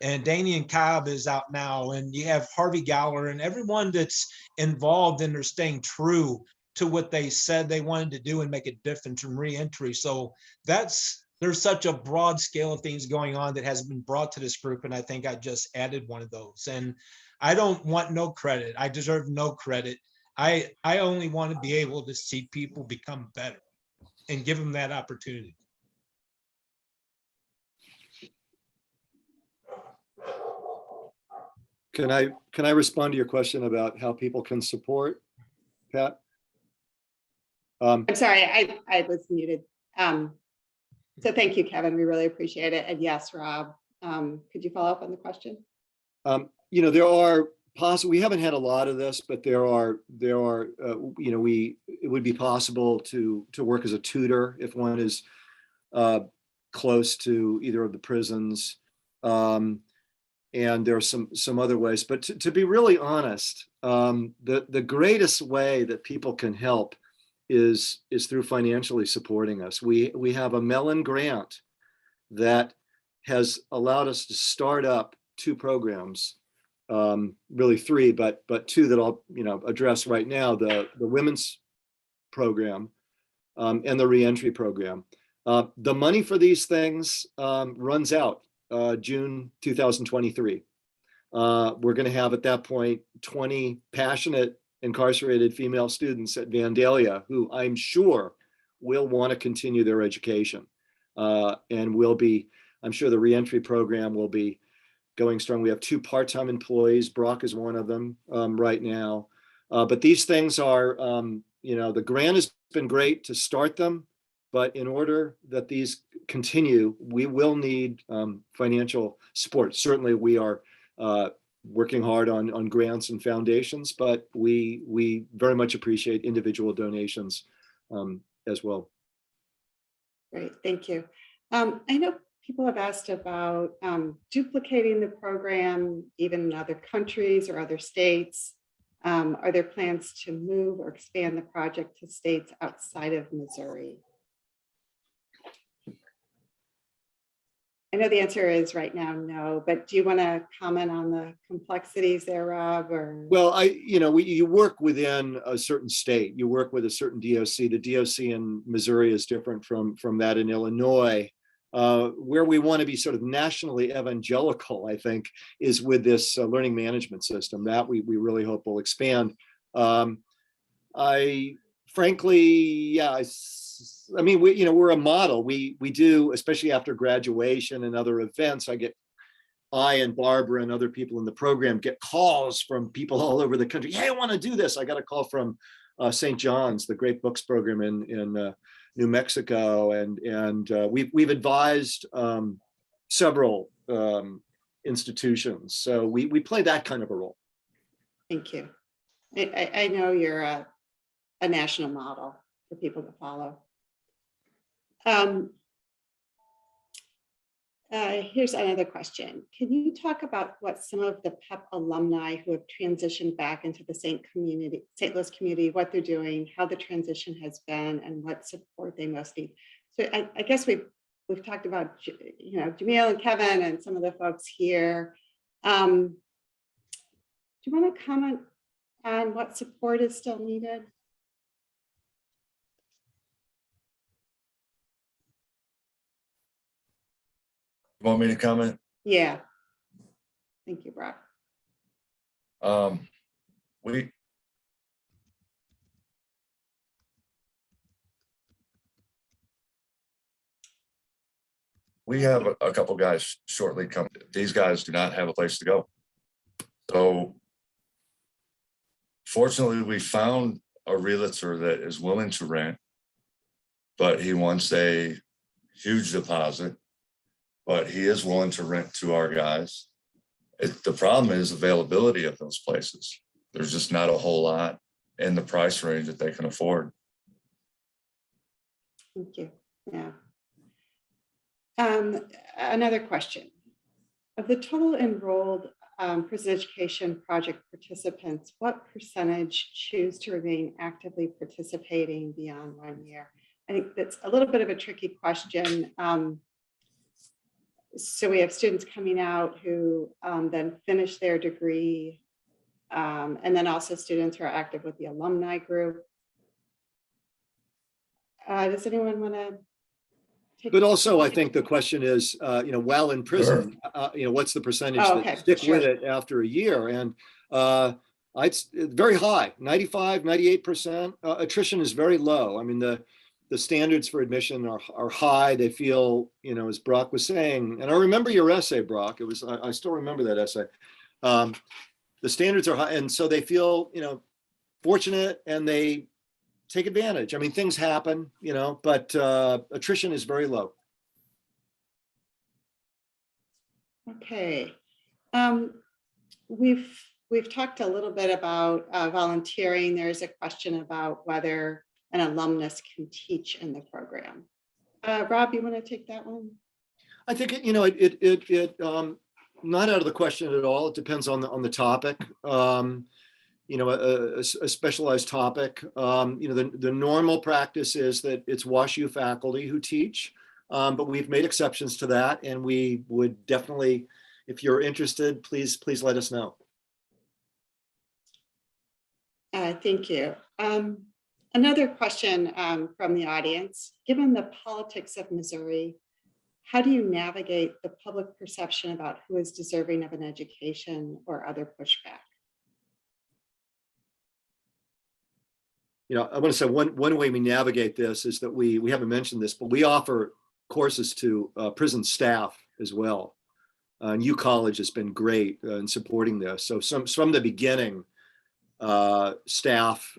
and Danian Cobb is out now, and you have Harvey Gowler and everyone that's involved, and they're staying true to what they said they wanted to do and make a difference in reentry. So there's such a broad scale of things going on that has been brought to this group, and I think I just added one of those. And I don't want no credit. I deserve no credit. I only want to be able to see people become better and give them that opportunity. Can I respond to your question about how people can support, Pat? I'm sorry, I was muted. So thank you, Kevin. We really appreciate it. And yes, Rob, could you follow up on the question? There are we haven't had a lot of this, but there are it would be possible to work as a tutor if one is close to either of the prisons. And there are some other ways, but to be really honest, the greatest way that people can help is through financially supporting us. We have a Mellon grant that has allowed us to start up 2 programs, really 3, but 2 that I'll address right now: the women's program and the reentry program. The money for these things runs out June 2023. We're going to have at that point 20 passionate incarcerated female students at Vandalia who I'm sure will want to continue their education, and I'm sure the reentry program will be going strong. We have 2 part-time employees. Brock is one of them right now. But these things are, the grant has been great to start them, but in order that these continue, we will need financial support. Certainly we are working hard on grants and foundations, but we very much appreciate individual donations as well. Great, thank you. I know people have asked about duplicating the program even in other countries or other states. Are there plans to move or expand the project to states outside of Missouri? I know the answer is right now no, but do you want to comment on the complexities there, Rob? Or well, you work within a certain state. You work with a certain DOC. The DOC in Missouri is different from that in Illinois. Where we want to be sort of nationally evangelical, I think, is with this learning management system that we really hope will expand. frankly, yeah, I mean, we're a model. We do, especially after graduation and other events, I and Barbara and other people in the program get calls from people all over the country. Hey, I want to do this. I got a call from St. John's, the Great Books program in New Mexico, and we've advised several institutions. So we play that kind of a role. Thank you. I know you're a national model for people to follow. Here's another question. Can you talk about what some of the PEP alumni who have transitioned back into the St. Louis community, what they're doing, how the transition has been, and what support they most need? So I guess we've talked about, Jamil and Kevin and some of the folks here. Do you want to comment on what support is still needed? You want me to comment? Yeah. Thank you, Brock. We have a couple guys shortly come. These guys do not have a place to go. So fortunately, we found a realtor that is willing to rent, but he wants a huge deposit, but he is willing to rent to our guys. The problem is availability of those places. There's just not a whole lot in the price range that they can afford. Thank you. Yeah. Another question. Of the total enrolled prison education project participants, what percentage choose to remain actively participating beyond 1 year? I think that's a little bit of a tricky question. So we have students coming out who then finish their degree, and then also students who are active with the alumni group. Does anyone want to? But also, I think the question is, while in prison, what's the percentage that stick with it after a year? And it's very high, 95, 98%. Attrition is very low. I mean, the standards for admission are high. They feel, as Brock was saying, and I remember your essay, Brock. It was, I still remember that essay. The standards are high, and so they feel, fortunate, and they take advantage. I mean, things happen, but attrition is very low. Okay. We've talked a little bit about volunteering. There's a question about whether an alumnus can teach in the program. Rob, you want to take that one? I think it not out of the question at all. It depends on the topic. A specialized topic. The normal practice is that it's WashU faculty who teach, but we've made exceptions to that, and we would definitely, if you're interested, please let us know. Thank you. Another question from the audience. Given the politics of Missouri, how do you navigate the public perception about who is deserving of an education or other pushback? I want to say one way we navigate this is that we haven't mentioned this, but we offer courses to prison staff as well. And U College has been great in supporting this. So from the beginning, staff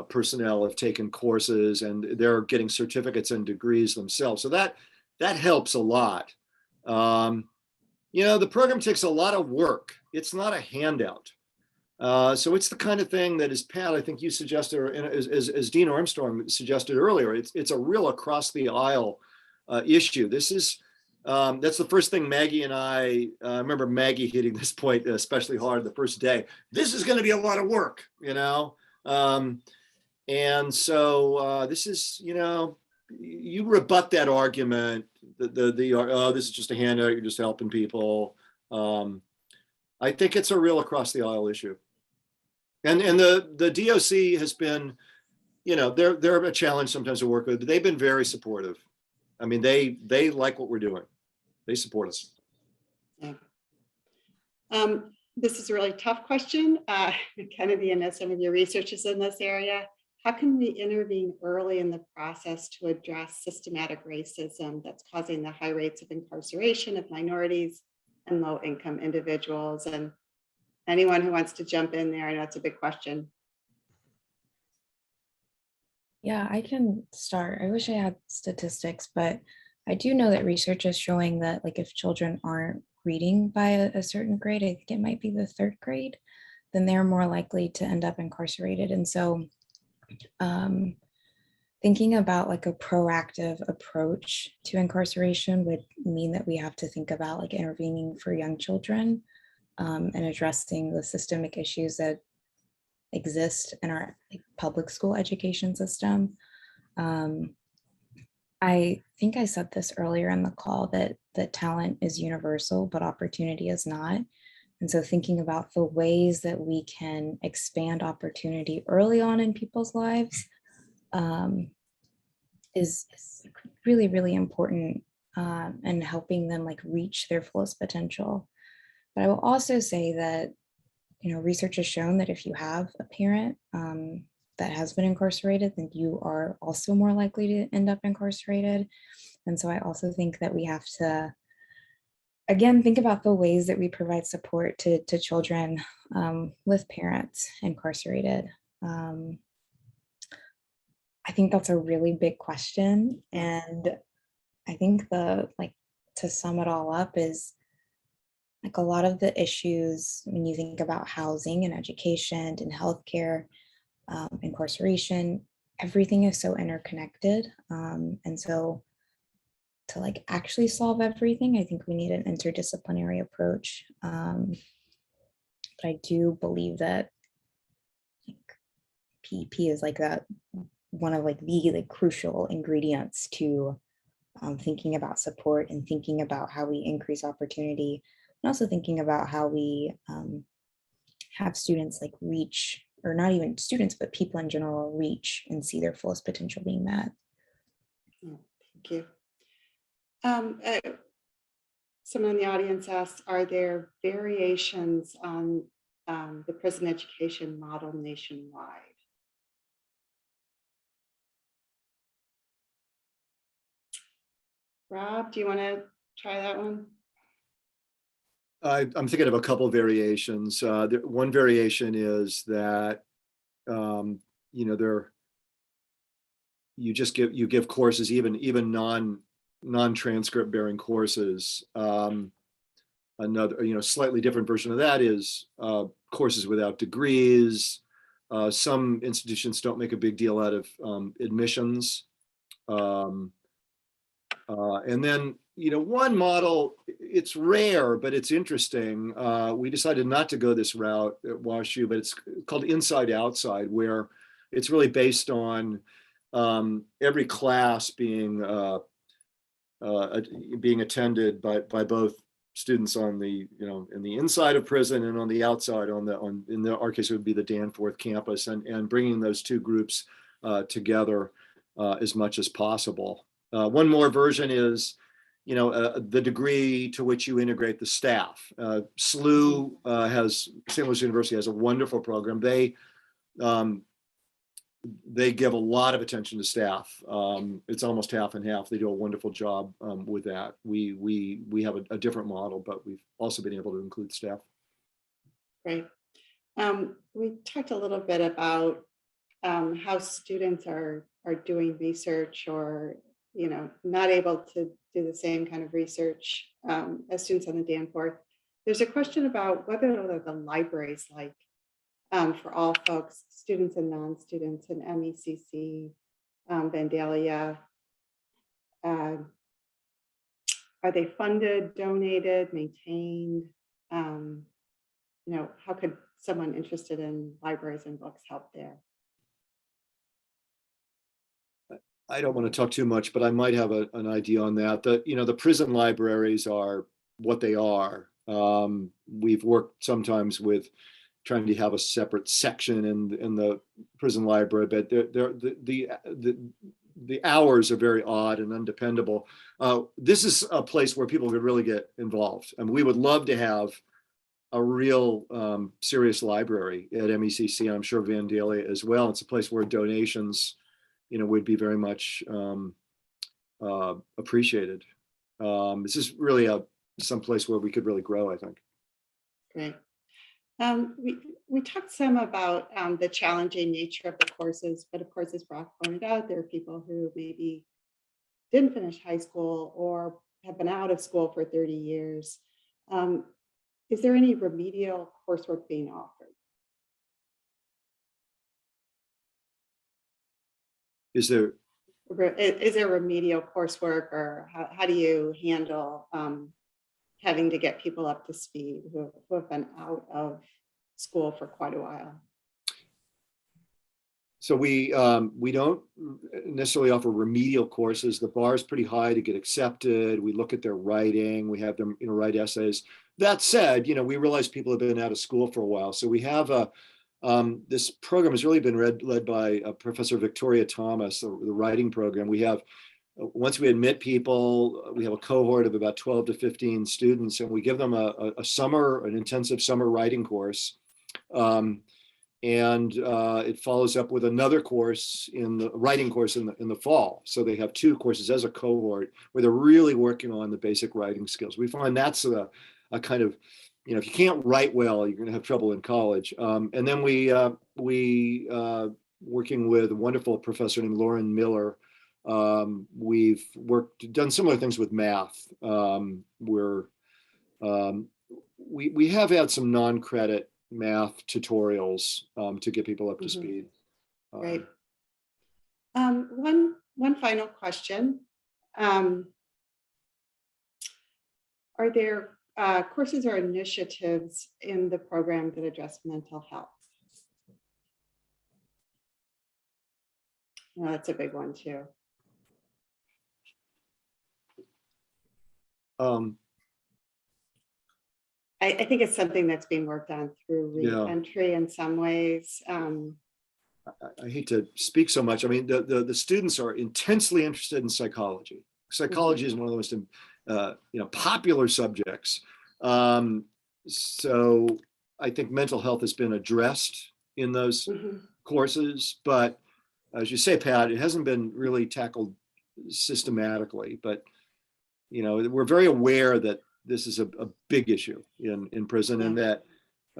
personnel have taken courses, and they're getting certificates and degrees themselves. So that helps a lot. The program takes a lot of work. It's not a handout. So it's the kind of thing that, as Pat, I think you suggested, or as Dean Armstrong suggested earlier, it's a real across the aisle issue. This is that's the first thing Maggie and I remember Maggie hitting this point especially hard the first day. This is going to be a lot of work, and so this is, you rebut that argument. Oh, this is just a handout. You're just helping people. I think it's a real across the aisle issue. And the DOC has been, they're a challenge sometimes to work with, but they've been very supportive. I mean, they like what we're doing. They support us. Yeah. This is a really tough question. Kennedy, I know some of your research is in this area. how can we intervene early in the process to address systematic racism that's causing the high rates of incarceration of minorities and low-income individuals? And anyone who wants to jump in there, I know it's a big question. Yeah, I can start. I wish I had statistics, but I do know that research is showing that like if children aren't reading by a certain grade, I think it might be the 3rd grade, then they're more likely to end up incarcerated. And so thinking about like a proactive approach to incarceration would mean that we have to think about like intervening for young children and addressing the systemic issues that exist in our like, public school education system. I think I said this earlier in the call that talent is universal, but opportunity is not. And so thinking about the ways that we can expand opportunity early on in people's lives is really, really important and helping them like reach their fullest potential. But I will also say that, you know, research has shown that if you have a parent that has been incarcerated, then you are also more likely to end up incarcerated. And so I also think that we have to, again, think about the ways that we provide support to children with parents incarcerated. I think that's a really big question. And I think to sum it all up is like a lot of the issues when you think about housing and education and healthcare, incarceration, everything is so interconnected. And so to like actually solve everything, I think we need an interdisciplinary approach. But I do believe that like PEP is like that one of like the like crucial ingredients to thinking about support and thinking about how we increase opportunity, and also thinking about how we have students like reach, or not even students, but people in general reach and see their fullest potential being met. Thank you. Someone in the audience asked, are there variations on the prison education model nationwide? Rob, do you want to try that one? I'm thinking of a couple of variations. One variation is that you give courses, even non-transcript bearing courses. Another slightly different version of that is courses without degrees. Some institutions don't make a big deal out of admissions. And then, one model, it's rare, but it's interesting. We decided not to go this route at WashU, but it's called Inside Outside, where it's really based on every class being attended by both students on the, in the inside of prison and on the outside in our case, it would be the Danforth campus, and bringing those two groups together as much as possible. One more version is, the degree to which you integrate the staff. SLU St. Louis University has a wonderful program. They give a lot of attention to staff. It's almost half and half. They do a wonderful job with that. We have a different model, but we've also been able to include staff. Great. We talked a little bit about how students are doing research, or not able to do the same kind of research as students on the Danforth. There's a question about whether the library's like for all folks, students and non-students in MECC, Vandalia. Are they funded, donated, maintained? How could someone interested in libraries and books help there? I don't want to talk too much, but I might have an idea on that. The prison libraries are what they are. We've worked sometimes with trying to have a separate section in the prison library, but the hours are very odd and undependable. This is a place where people could really get involved, and we would love to have a real serious library at MECC, and I'm sure Vandalia as well. It's a place where donations, would be very much appreciated. This is really some place where we could really grow, I think. Great. We talked some about the challenging nature of the courses, but of course, as Brock pointed out, there are people who maybe didn't finish high school or have been out of school for 30 years. Is there any remedial coursework being offered? Is there remedial coursework, or how do you handle having to get people up to speed who have been out of school for quite a while? So we don't necessarily offer remedial courses. The bar is pretty high to get accepted. We look at their writing. We have them write essays. That said, we realize people have been out of school for a while. So we have this program has really been led by Professor Victoria Thomas, the writing program. We have, once we admit people, we have a cohort of about 12 to 15 students, and we give them an intensive summer writing course. And it follows up with another course writing course in the fall. So they have two courses as a cohort where they're really working on the basic writing skills. We find that's a kind of, if you can't write well, you're going to have trouble in college. And then we working with a wonderful professor named Lauren Miller. We've done similar things with math. We have had some non-credit math tutorials to get people up to speed. Great. One final question. Are there courses or initiatives in the program that address mental health? Well, that's a big one too. I think it's something that's being worked on through reentry in some ways. I hate to speak so much. I mean, the students are intensely interested in psychology. Psychology is one of the most popular subjects. So I think mental health has been addressed in those courses, but as you say, Pat, it hasn't been really tackled systematically. But we're very aware that this is a big issue in prison, and that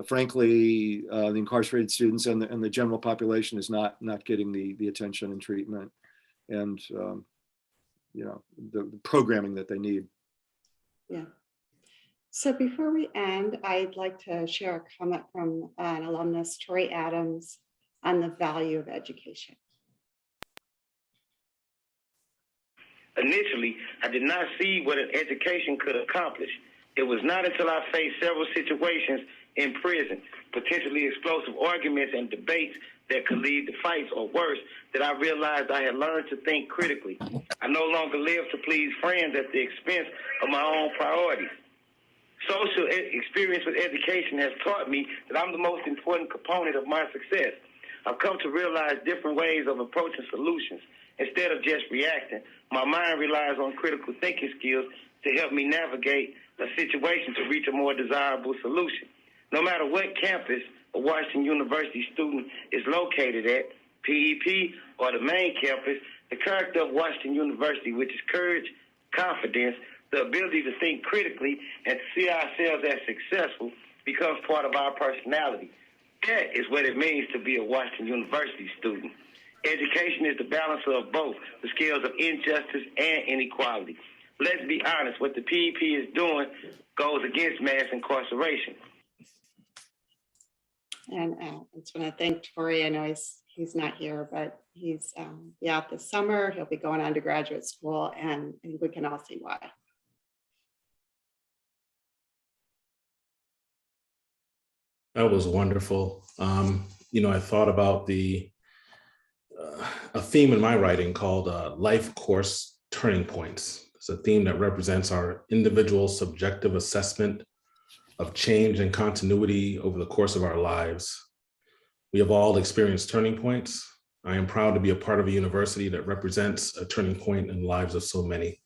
frankly, the incarcerated students and the general population is not getting the attention and treatment and the programming that they need. Yeah. So before we end, I'd like to share a comment from an alumnus, Tori Adams, on the value of education. Initially, I did not see what an education could accomplish. It was not until I faced several situations in prison, potentially explosive arguments and debates that could lead to fights or worse, that I realized I had learned to think critically. I no longer live to please friends at the expense of my own priorities. Social experience with education has taught me that I'm the most important component of my success. I've come to realize different ways of approaching solutions. Instead of just reacting, my mind relies on critical thinking skills to help me navigate a situation to reach a more desirable solution. No matter what campus a Washington University student is located at, PEP or the main campus, the character of Washington University, which is courage, confidence, the ability to think critically and to see ourselves as successful, becomes part of our personality. That is what it means to be a Washington University student. Education is the balance of both, the scales of injustice and inequality. Let's be honest, what the PEP is doing goes against mass incarceration. And I just want to thank Tori. I know he's not here, but he's out this summer. He'll be going on to graduate school, and I think we can all see why. That was wonderful. I thought about a theme in my writing called Life Course Turning Points. It's a theme that represents our individual subjective assessment of change and continuity over the course of our lives. We have all experienced turning points. I am proud to be a part of a university that represents a turning point in the lives of so many.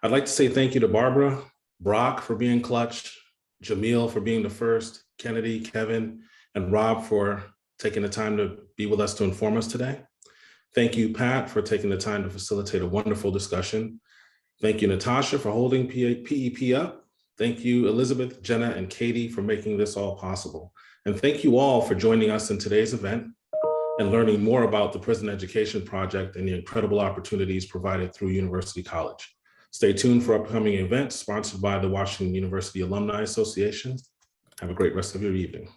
I'd like to say thank you to Barbara, Brock for being clutch, Jamil for being the first, Kennedy, Kevin, and Rob for taking the time to be with us to inform us today. Thank you, Pat, for taking the time to facilitate a wonderful discussion. Thank you, Natasha, for holding PEP up. Thank you, Elizabeth, Jenna, and Katie for making this all possible. And thank you all for joining us in today's event and learning more about the Prison Education Project and the incredible opportunities provided through University College. Stay tuned for upcoming events sponsored by the Washington University Alumni Association. Have a great rest of your evening.